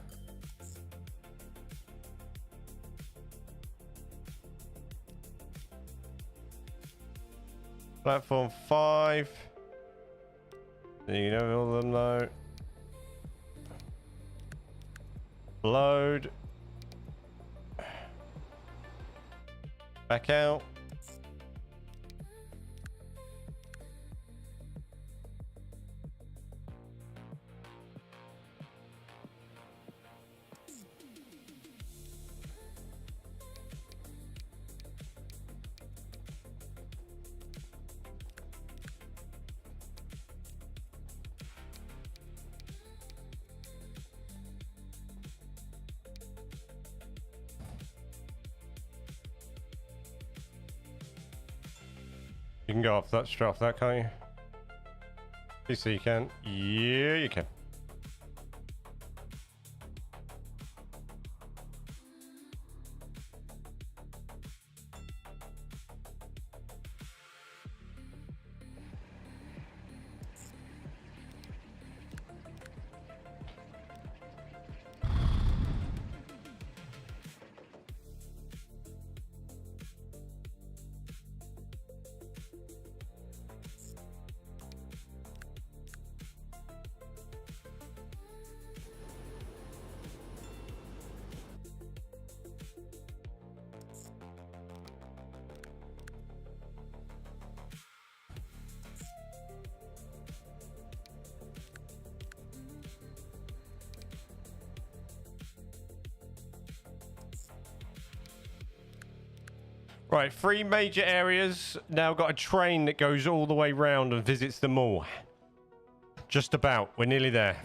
Platform 5. You know all of them though. Load. Back out. You can go off that, straight off that, can't you? PC you can. Yeah, you can. Right, 3 major areas. Now got a train that goes all the way round and visits them all. Just about. We're nearly there.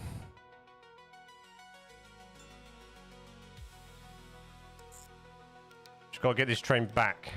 Just got to get this train back.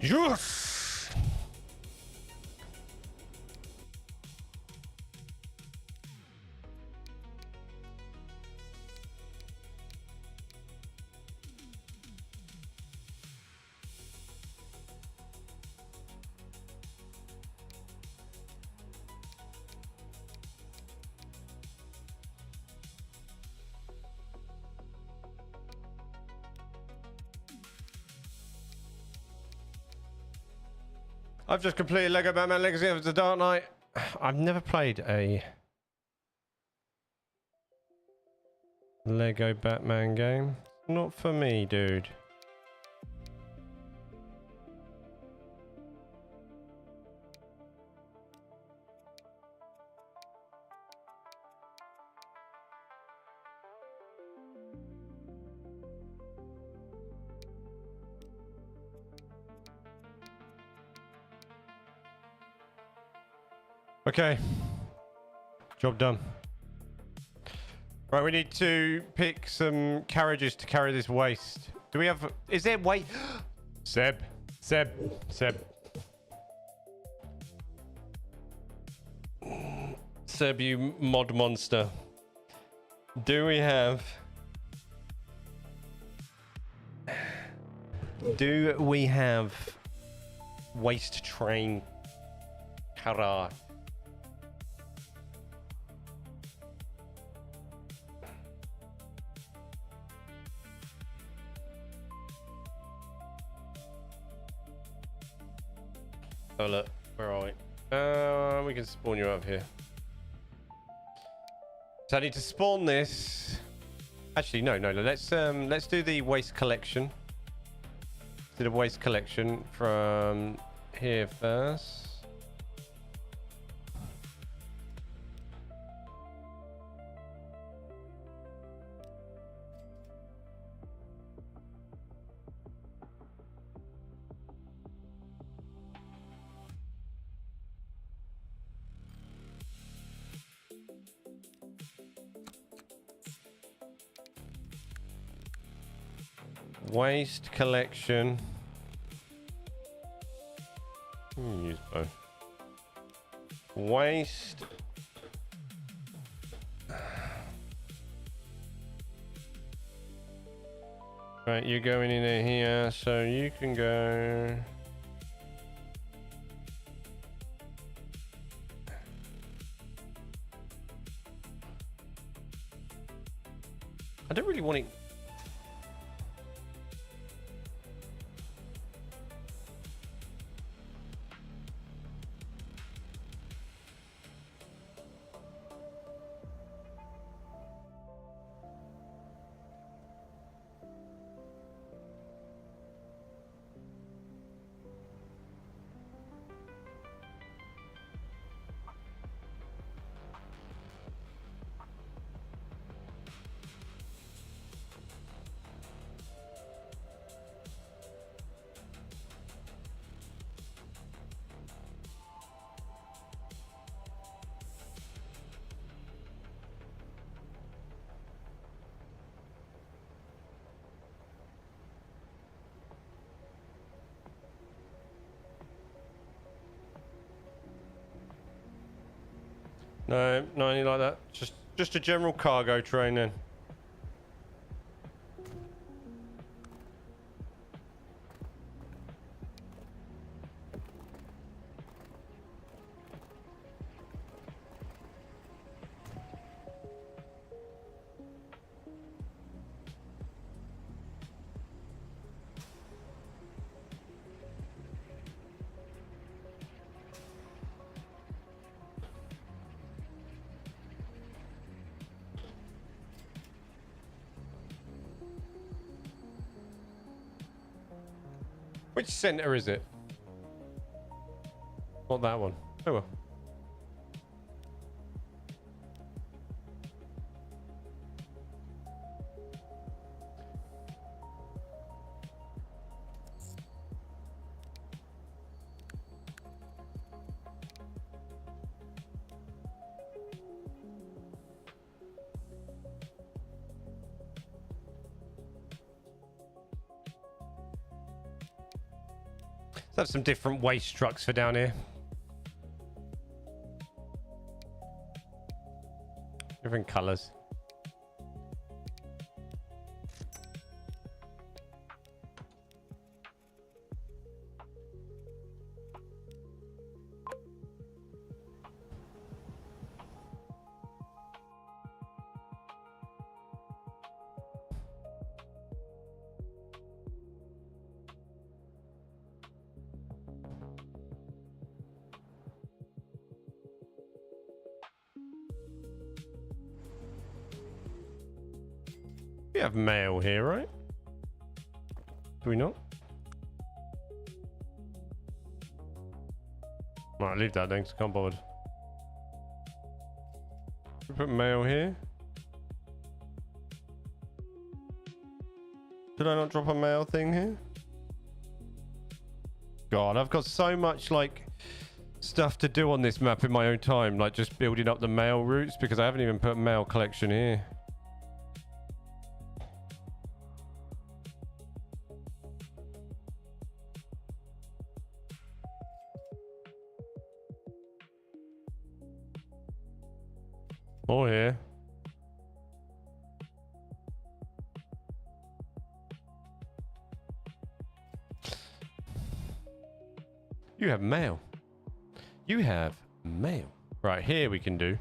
Yes! I've just completed Lego Batman Legacy of the Dark Knight. I've never played a Lego Batman game. Not for me, dude. Okay. Job done. Right, we need to pick some carriages to carry this waste. Do we have... Is there weight? Seb. Seb, you mod monster. Do we have... Do we have waste train carriage? Oh look, where are we? We can spawn you up here. So I need to spawn this. Actually, no. Let's do the waste collection. Do the waste collection from here first. Waste collection. Use both. Waste. Right, you're going in here, so you can go. I don't really want it. No, nothing like that. Just a general cargo train then. Which center is it? Not that one. Oh well. Let's have some different waste trucks for down here. Different colors. We have mail here, right? Do we not? Right, leave that then, 'cause I can't bother. We put mail here. Did I not drop a mail thing here? God, I've got so much like stuff to do on this map in my own time, like just building up the mail routes, because I haven't even put mail collection here. More here. You have mail. You have mail. Right, here we can do.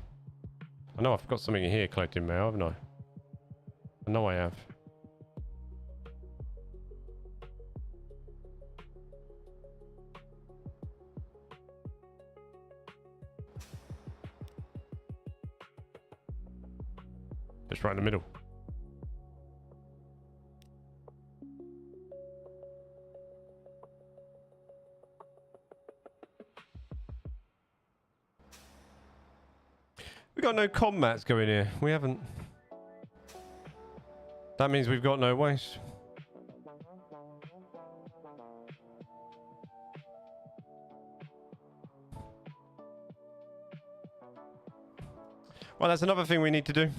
I know I've got something in here collecting mail, haven't I? I know I have. Just right in the middle. We got no combats going here. We haven't. That means we've got no waste. Well, that's another thing we need to do.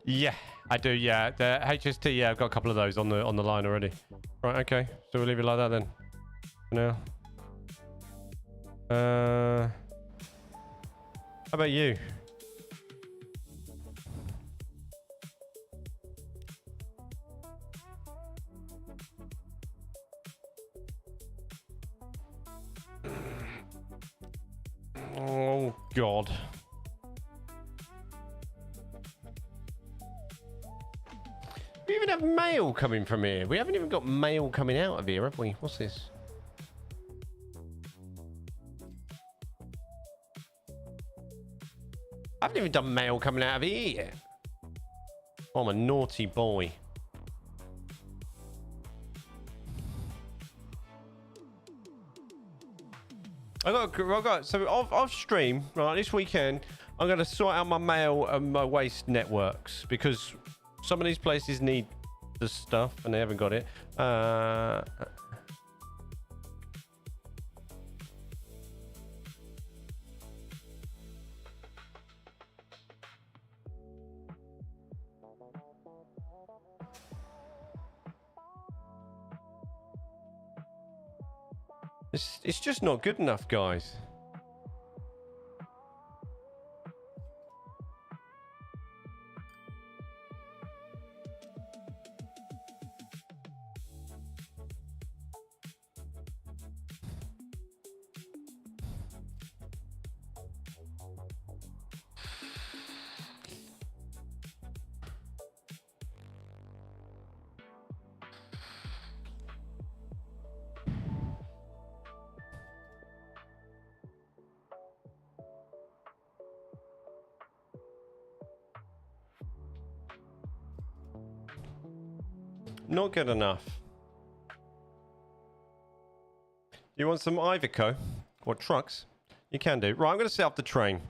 Yeah, I do. Yeah, the HST. Yeah, I've got a couple of those on the line already. Right. Okay. So we'll leave it like that then. For now. How about you? Oh God. We even have mail coming from here. We haven't even got mail coming out of here, have we? What's this? I haven't even done mail coming out of here yet. Oh, I'm a naughty boy. So off stream, right, this weekend, I'm going to sort out my mail and my waste networks, because some of these places need the stuff and they haven't got it. It's just not good enough, guys. Not good enough. You want some Iveco or trucks? You can do. Right, I'm going to set up the train.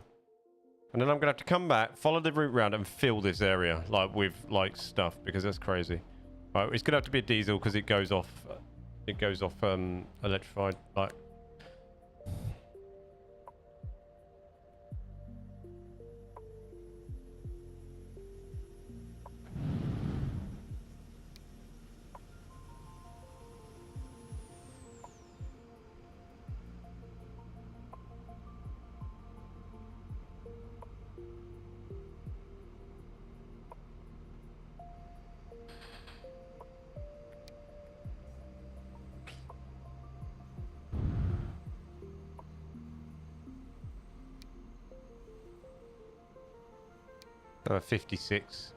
And then I'm going to have to come back, follow the route round and fill this area like with like stuff, because that's crazy. Right, it's going to have to be a diesel because it goes off electrified, like. Oh, 56.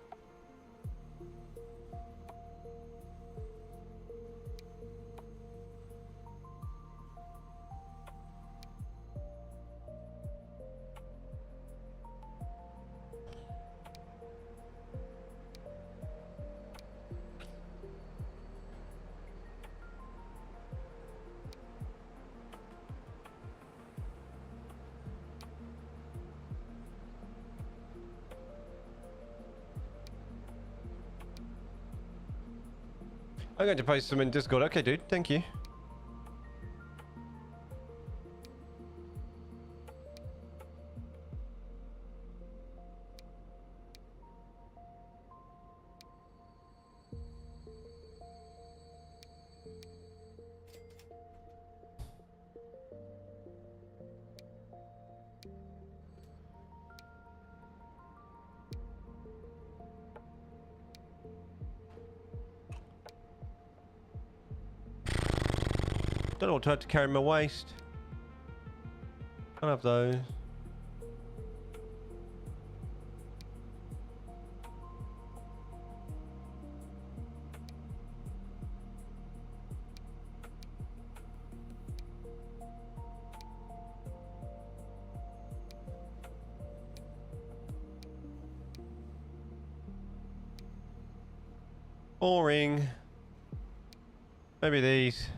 I'm going to post some in Discord. Okay, dude. Thank you. Don't know what to have to carry in my waist. Can't have those. Boring. Maybe these.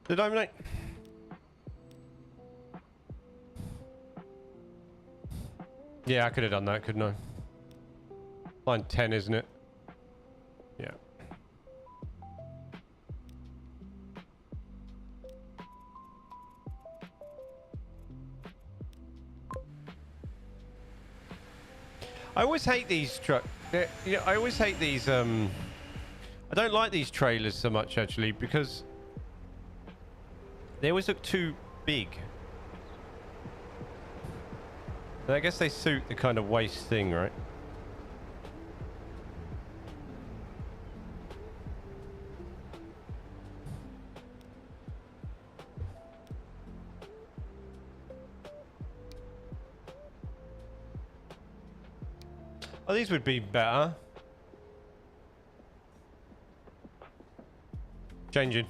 Did I, mate? Yeah, I could have done that, couldn't I? Line 10, isn't it? Yeah. I always hate these you know, I always hate these, I don't like these trailers so much, actually, because they always look too big. And I guess they suit the kind of waist thing, right? Oh, these would be better. Changing.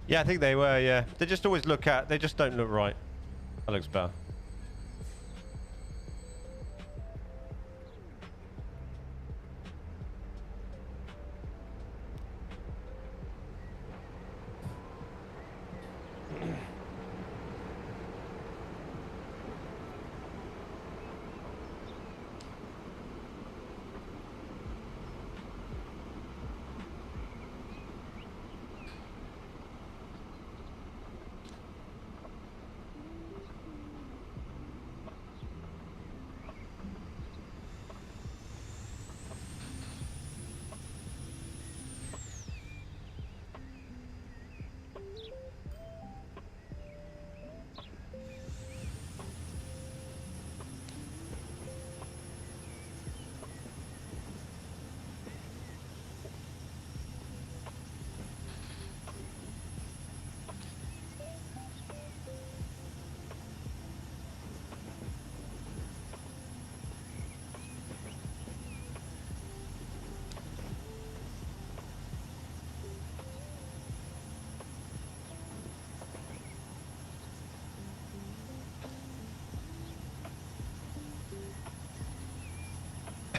Yeah, I think they were, yeah. They just always they just don't look right. That looks better.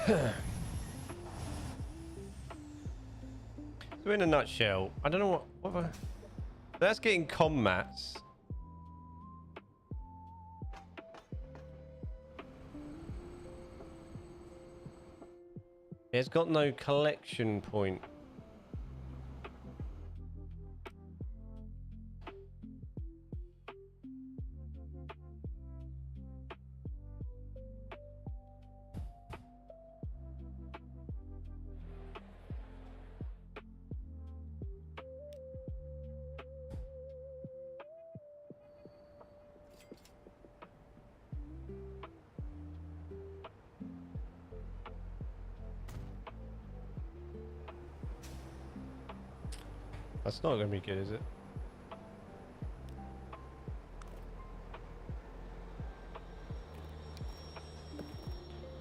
So in a nutshell, I don't know what have I... That's getting comm mats. It's got no collection point. That's not going to be good, is it?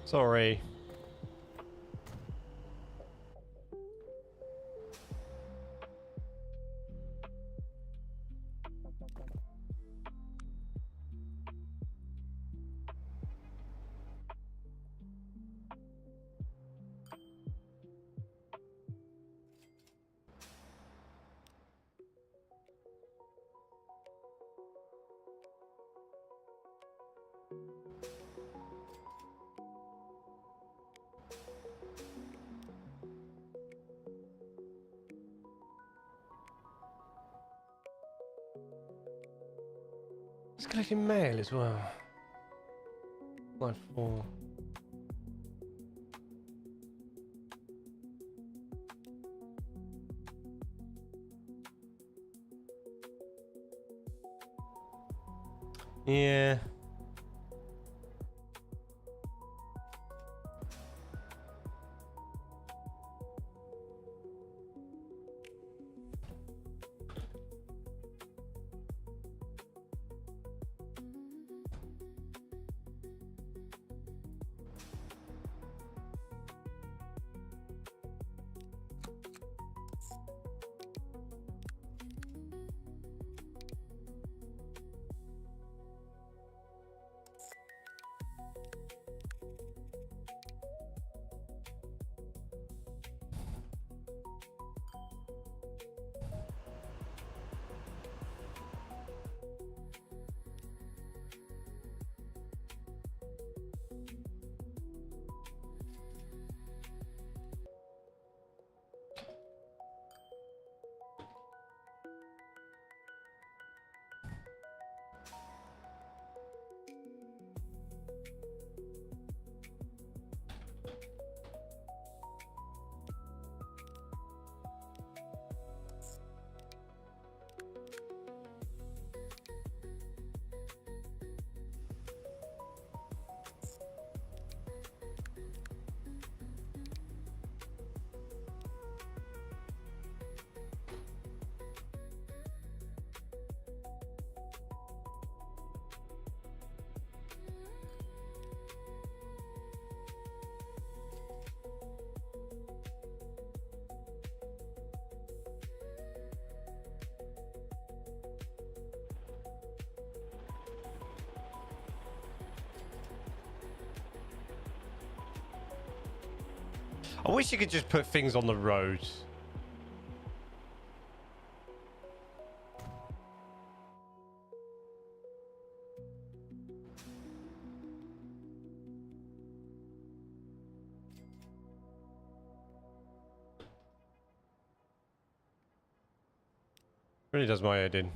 Sorry. It's collecting mail as well. Line 4. Yeah. I wish you could just put things on the road. Really does my head in.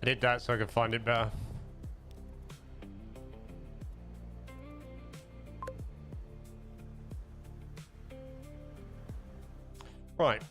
I did that so I could find it better. Right.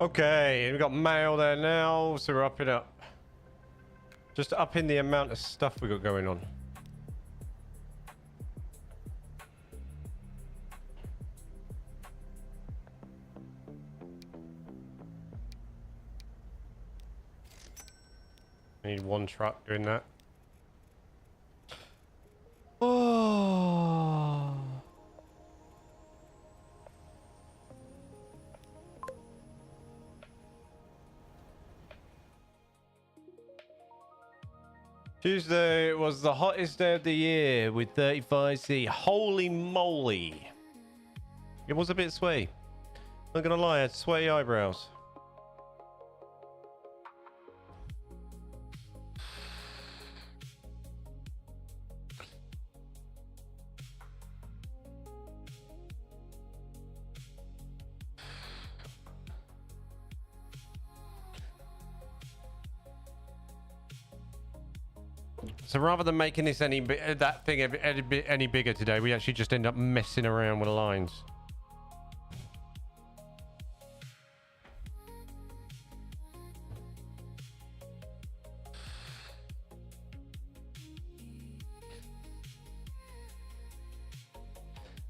Okay, we got mail there now, so we're upping up. Just upping the amount of stuff we got going on. Need one truck doing that. Oh. Tuesday was the hottest day of the year with 35C. Holy moly. It was a bit sweaty. Not gonna lie, I had sweaty eyebrows. So rather than making this any bigger today, we actually just end up messing around with the lines.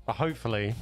But hopefully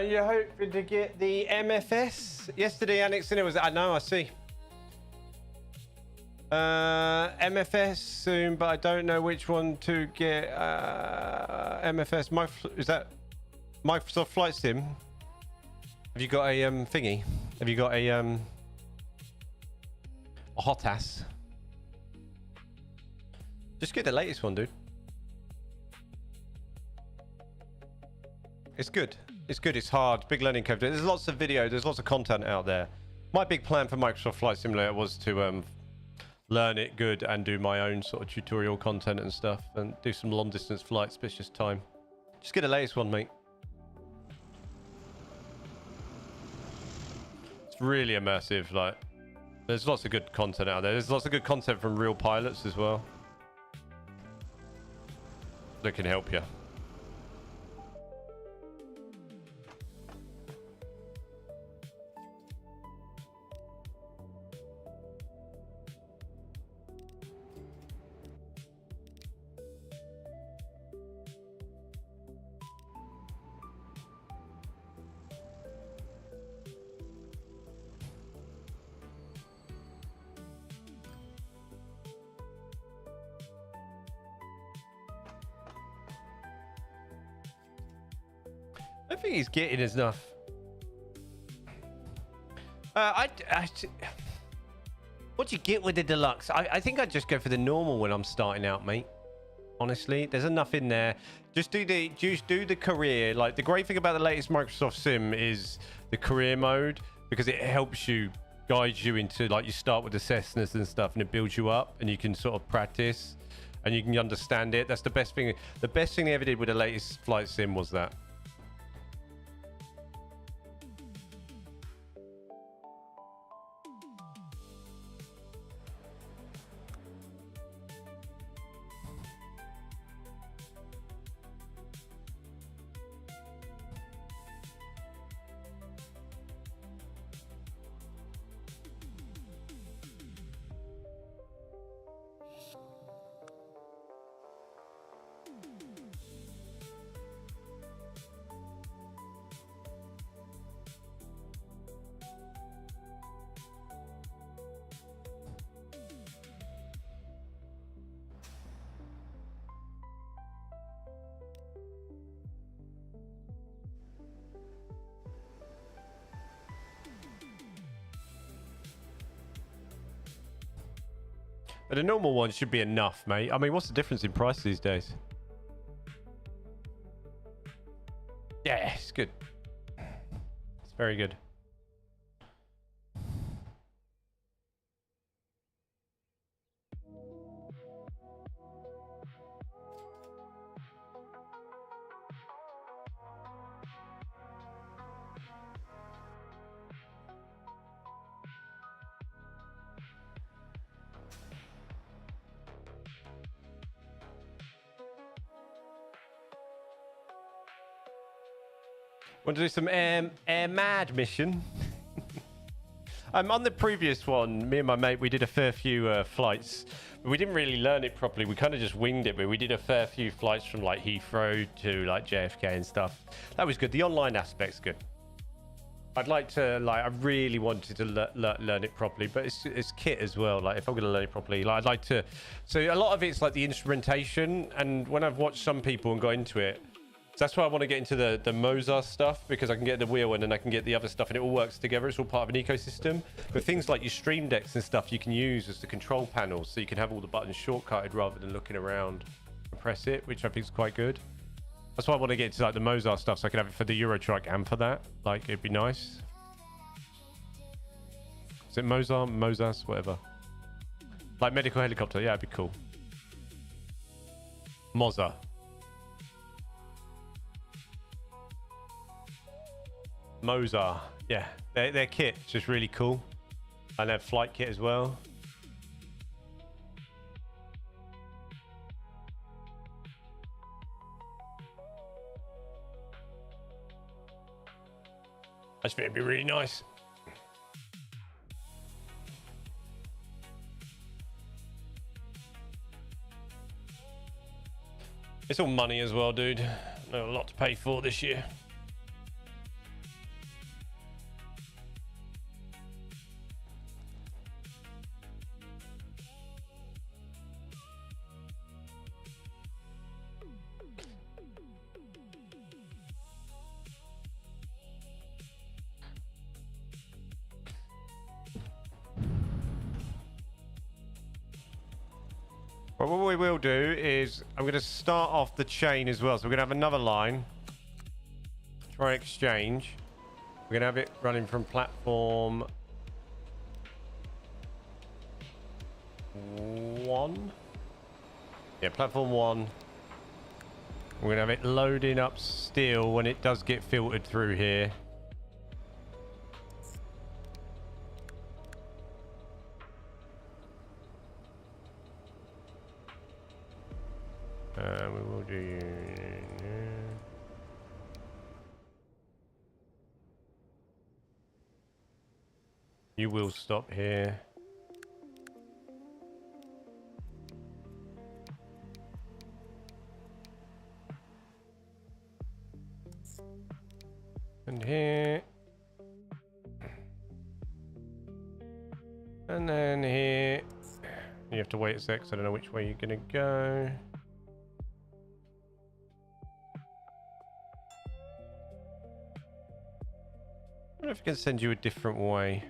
you're hoping to get the MFS yesterday, Annixon. It was. I know. I see. MFS soon, but I don't know which one to get. MFS. Is that Microsoft Flight Sim? Have you got a thingy? Have you got a hot ass? Just get the latest one, dude. It's good. It's good. It's hard. Big learning curve. There's lots of videos. There's lots of content out there. My big plan for Microsoft Flight Simulator was to learn it good and do my own sort of tutorial content and stuff and do some long distance flights, but it's just time. Just get the latest one, mate. It's really immersive. Like, there's lots of good content out there. There's lots of good content from real pilots as well that can help you. I think he's getting enough. What do you get with the deluxe? I think I'd just go for the normal when I'm starting out, mate. Honestly, there's enough in there. Just do the career. Like, the great thing about the latest Microsoft Sim is the career mode, because it helps you, guides you into, like, you start with the Cessnas and stuff, and it builds you up, and you can sort of practice, and you can understand it. That's the best thing. The best thing they ever did with the latest flight sim was that. But a normal one should be enough, mate. I mean, what's the difference in price these days? Yeah, it's good. It's very good. Want to do some air mad mission? On the previous one, me and my mate, we did a fair few flights. But we didn't really learn it properly. We kind of just winged it, but we did a fair few flights from like Heathrow to like JFK and stuff. That was good. The online aspect's good. I'd like to, like, I really wanted to learn it properly, but it's kit as well. Like, if I'm going to learn it properly, like, I'd like to. So a lot of it's like the instrumentation, and when I've watched some people and got into it, so that's why I want to get into the Mozart stuff, because I can get the wheel and then I can get the other stuff, and it all works together. It's all part of an ecosystem. But things like your stream decks and stuff, you can use as the control panels, so you can have all the buttons shortcutted rather than looking around and press it, which I think is quite good. That's why I want to get into like the Mozart stuff, so I can have it for the Eurotrack and for that. Like, it'd be nice. Is it Mozart? Mozart? Whatever. Like medical helicopter. Yeah, it'd be cool. Mozart. Mozart. Yeah, their kit is just really cool. And their flight kit as well. I just think it'd be really nice. It's all money as well, dude. I've got a lot to pay for this year. But what we will do is I'm going to start off the chain as well. So we're going to have another line. Try exchange. We're going to have it running from platform 1. Yeah, platform 1. We're going to have it loading up still when it does get filtered through here. We will do. You will stop here. And here. And then here. You have to wait a sec, so I don't know which way you're going to go. I wonder if I can send you a different way.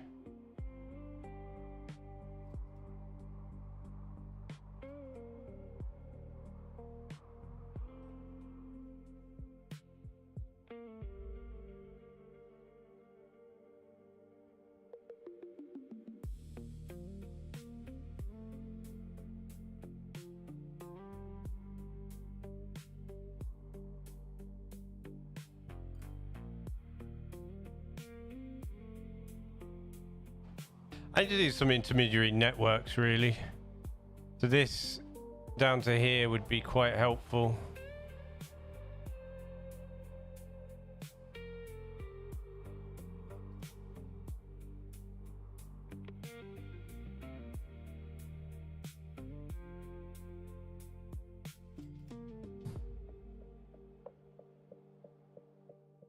I need to do some intermediary networks, really. So this down to here would be quite helpful.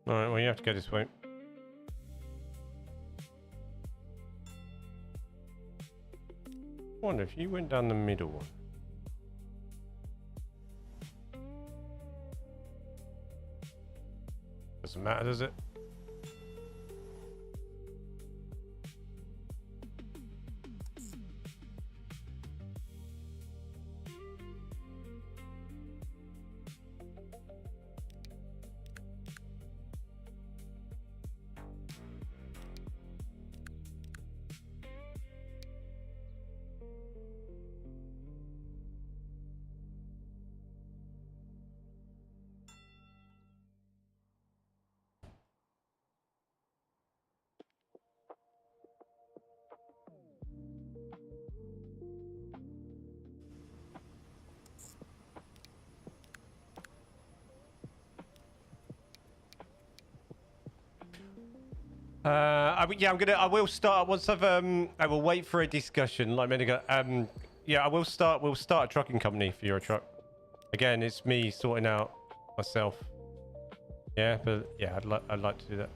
All right, well, you have to go this way. I wonder if you went down the middle one. Doesn't matter, does it? I will start once I've I will wait for a discussion like a minute ago. Yeah, we'll start a trucking company for your truck. Again, it's me sorting out myself. Yeah, but yeah, I'd like to do that.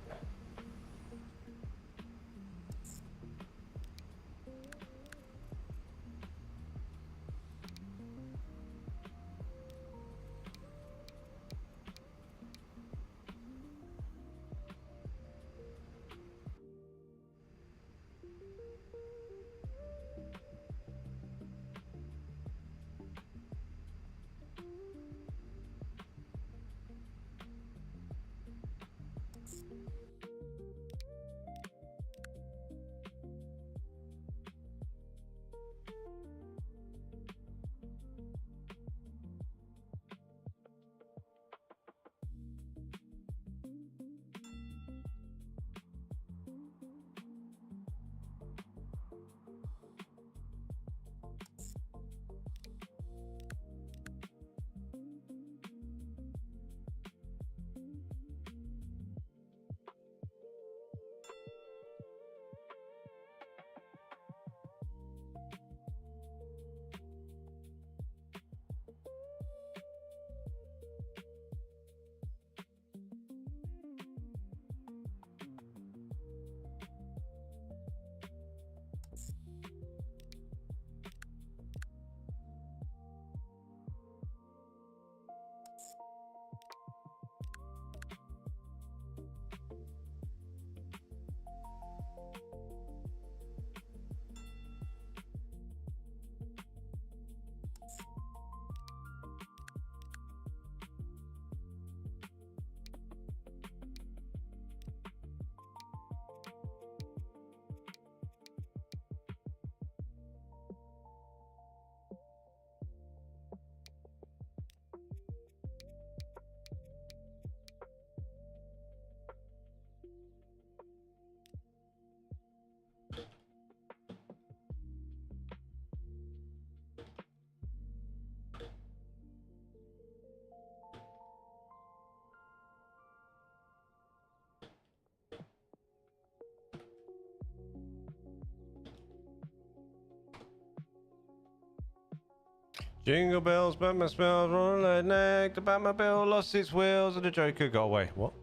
Jingle bells, Batman smells, rolling like neck. The Batmobile lost its wheels and the Joker got away. What?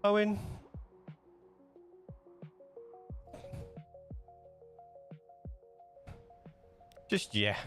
Owen? Just yeah.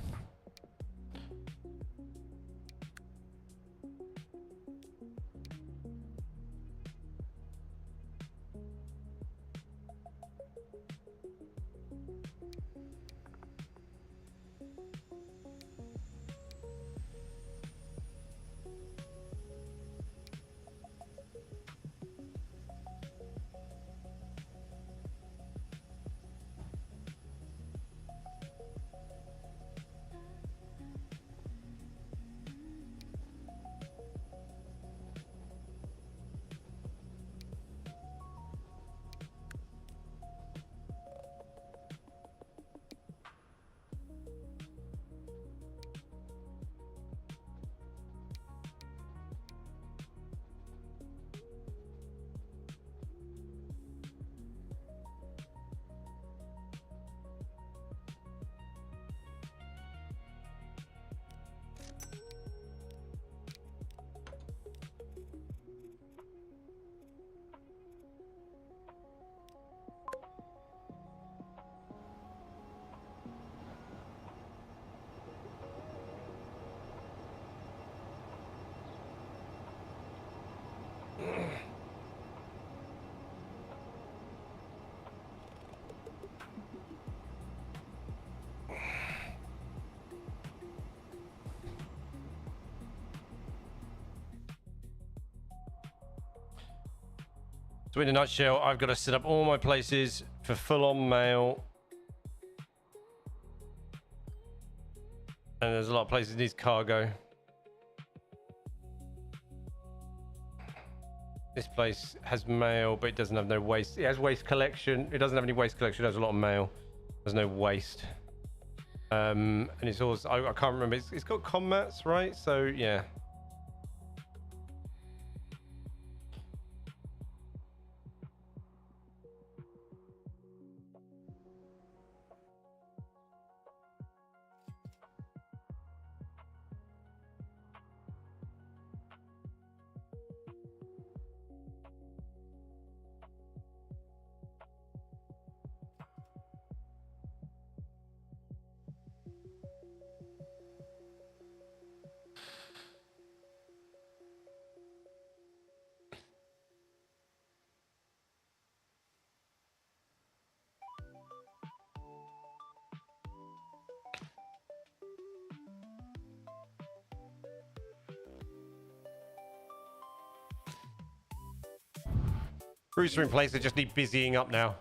So in a nutshell, I've got to set up all my places for full-on mail. And there's a lot of places that needs cargo. This place has mail, but it doesn't have no waste. It has waste collection. It doesn't have any waste collection. It has a lot of mail. There's no waste. And it's also, I can't remember. It's got commats, right? So yeah. Routes are in place. They just need busying up now.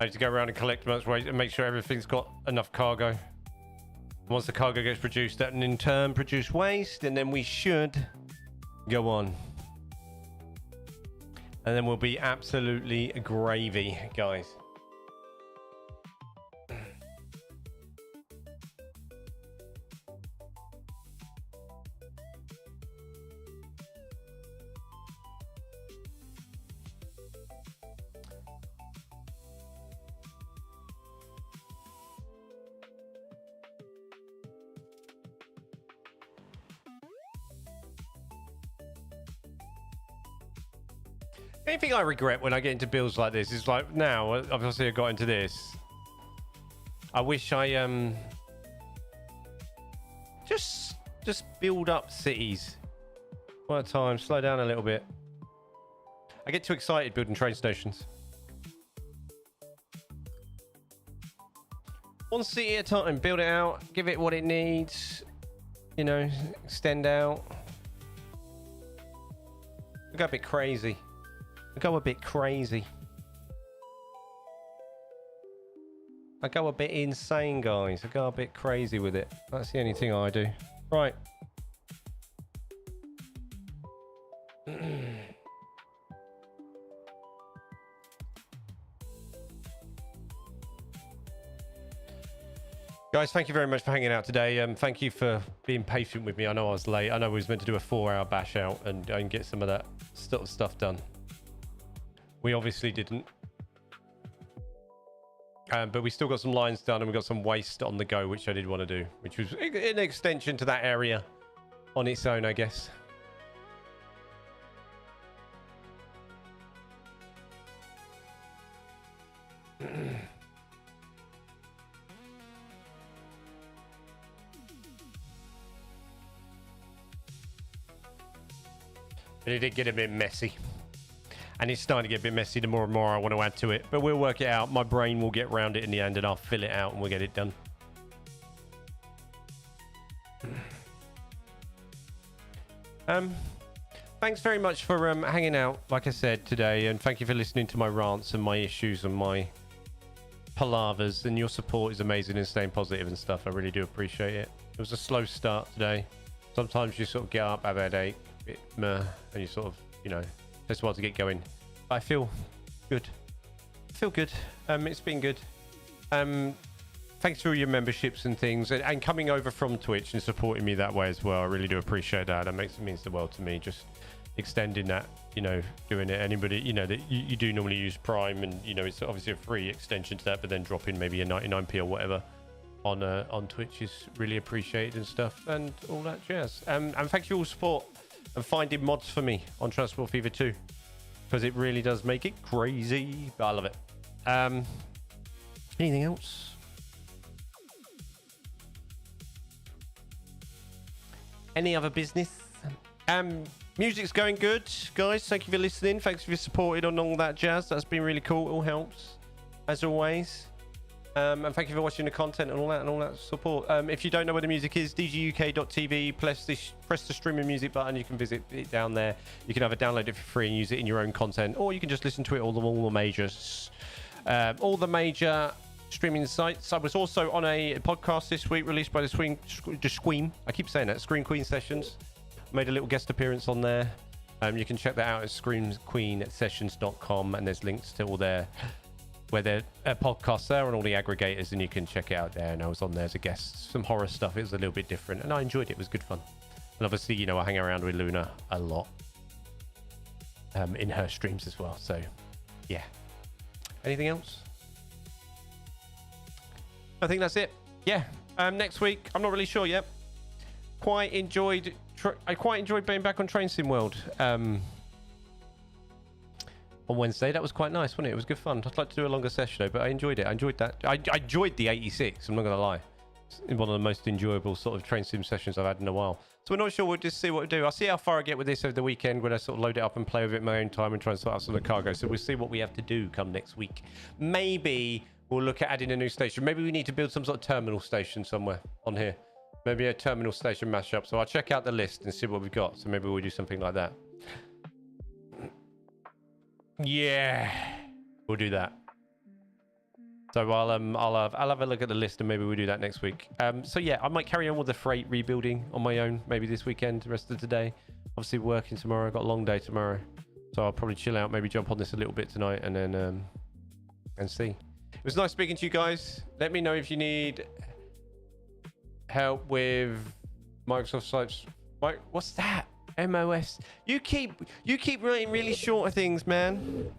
I need to go around and collect much waste and make sure everything's got enough cargo. Once the cargo gets produced, that in turn produce waste, and then we should go on. And then we'll be absolutely gravy, guys. Anything I regret when I get into builds like this is like now, obviously I got into this. I wish I just build up cities one at a time, slow down a little bit. I get too excited building train stations. One city at a time, build it out, give it what it needs, you know, extend out. I go a bit crazy. I go a bit crazy. I go a bit insane, guys. I go a bit crazy with it. That's the only thing I do. Right. Guys, thank you very much for hanging out today. Thank you for being patient with me. I know I was late. I know we was meant to do a 4-hour bash out and get some of that sort of stuff done. We obviously didn't. But we still got some lines done and we got some waste on the go, which I did want to do, which was an extension to that area on its own, I guess. But it did get a bit messy. And it's starting to get a bit messy the more and more I want to add to it. But we'll work it out. My brain will get around it in the end and I'll fill it out and we'll get it done. Thanks very much for hanging out, like I said, today. And thank you for listening to my rants and my issues and my palavers. And your support is amazing and staying positive and stuff. I really do appreciate it. It was a slow start today. Sometimes you sort of get up, have a headache, a bit meh, and you sort of, you know, takes a while to get going. But I feel good. I feel good. It's been good. Thanks for all your memberships and things, and coming over from Twitch and supporting me that way as well. I really do appreciate that. That means the world to me. Just extending that, you know, doing it. Anybody, you know, that you do normally use Prime, and you know, it's obviously a free extension to that, but then dropping maybe a 99p or whatever on Twitch is really appreciated and stuff, and all that jazz. And thank you all support and finding mods for me on Transport Fever 2, because it really does make it crazy. But I love it. Anything else? Any other business? Music's going good, guys. Thank you for listening. Thanks for your support on all that jazz. That's been really cool. It all helps, as always. And thank you for watching the content and all that support. If you don't know where the music is, dguk.tv, press the streaming music button. You can visit it down there. You can either download it for free and use it in your own content, or you can just listen to it all the major streaming sites. I was also on a podcast this week released by the Squeam. I keep saying that, Screen Queen Sessions. Made a little guest appearance on there. You can check that out at screamqueensessions.com, and there's links to all their podcasts there and all the aggregators, and you can check it out there. And I was on there as a guest, some horror stuff. It was a little bit different, and I enjoyed it. It was good fun. And obviously, you know, I hang around with Luna a lot in her streams as well. So, yeah. Anything else? I think that's it. Yeah. Next week, I'm not really sure yet. I quite enjoyed being back on Train Sim World. On Wednesday, that was quite nice, wasn't it? It was good fun. I'd like to do a longer session though, but I enjoyed it. I enjoyed that. I enjoyed the 86. I'm not gonna lie. It's one of the most enjoyable sort of train sim sessions I've had in a while. So we're not sure. We'll just see what we do. I'll see how far I get with this over the weekend when I sort of load it up and play with it in my own time and try and sort out some of the cargo. So we'll see what we have to do come next week. Maybe we'll look at adding a new station. Maybe we need to build some sort of terminal station somewhere on here. Maybe a terminal station mashup. So I'll check out the list and see what we've got. So maybe we'll do something like that. Yeah, we'll do that. So I'll have a look at the list and maybe we'll do that next week. So yeah, I might carry on with the freight rebuilding on my own, maybe this weekend, the rest of the day. Obviously working tomorrow. I've got a long day tomorrow, so I'll probably chill out, maybe jump on this a little bit tonight, and then and see. It was nice speaking to you guys. Let me know if you need help with Microsoft sites. What's that? MOS. You keep writing really short of things, man.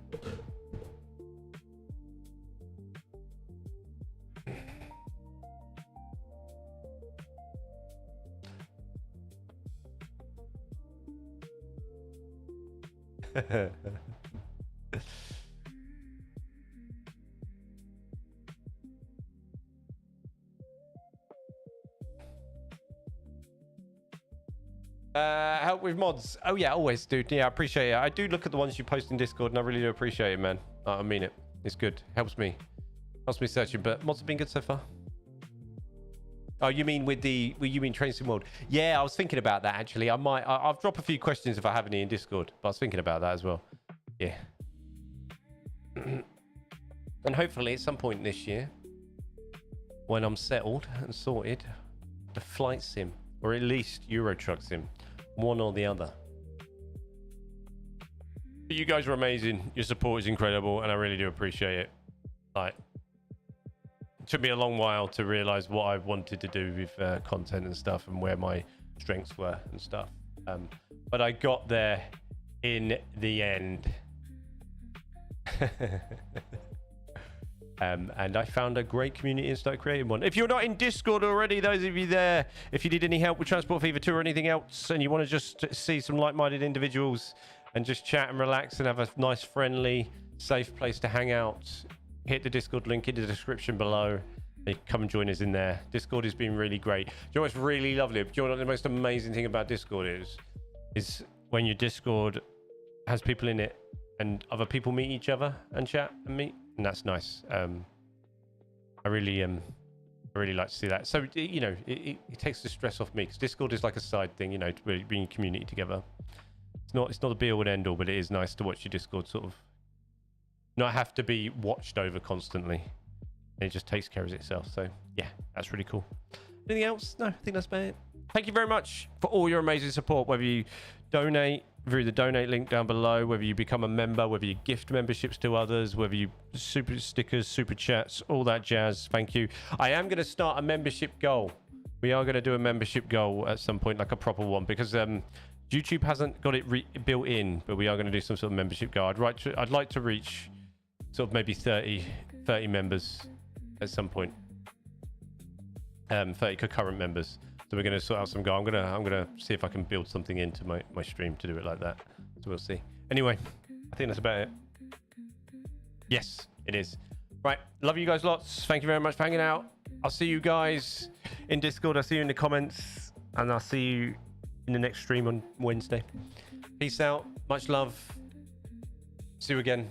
Help with mods. Oh yeah, always, dude. Yeah, I appreciate it. I do look at the ones you post in Discord, and I really do appreciate it, man. I mean it. It's good. Helps me searching. But mods have been good so far. Oh, you mean you mean Train Sim World? Yeah, I was thinking about that actually. I'll drop a few questions if I have any in Discord. But I was thinking about that as well. Yeah. And hopefully at some point this year, when I'm settled and sorted, the flight sim, or at least Euro Truck Sim, one or the other. But you guys are amazing. Your support is incredible, and I really do appreciate it. Like, it took me a long while to realize what I wanted to do with content and stuff, and where my strengths were and stuff. But I got there in the end. And I found a great community and started creating one. If you're not in Discord already, those of you there, if you need any help with Transport Fever 2 or anything else, and you want to just see some like-minded individuals and just chat and relax and have a nice, friendly, safe place to hang out, hit the Discord link in the description below. You come and join us in there. Discord has been really great. Do you know what's really lovely? Do you know what the most amazing thing about Discord is? Is when your Discord has people in it and other people meet each other and chat and meet. And that's nice. I really like to see that. So, you know, it takes the stress off me, because Discord is like a side thing, you know, to really bring community together. It's not the be all and end all, but it is nice to watch your Discord sort of not have to be watched over constantly. It just takes care of itself. So yeah, that's really cool. Anything else? No, I think that's about it. Thank you very much for all your amazing support, whether you donate through the donate link down below, whether you become a member, whether you gift memberships to others, whether you super stickers, super chats, all that jazz. Thank you. I am going to start a membership goal. We are going to do a membership goal at some point, like a proper one, because YouTube hasn't got it built in, but we are going to do some sort of membership goal. I'd like to reach sort of maybe 30 members at some point. 30 concurrent members. So we're going to sort out some goal. I'm gonna see if I can build something into my stream to do it like that. So we'll see. Anyway, I think that's about it. Yes, it is. Right. Love you guys lots. Thank you very much for hanging out. I'll see you guys in Discord. I'll see you in the comments, and I'll see you in the next stream on Wednesday. Peace out. Much love. See you again.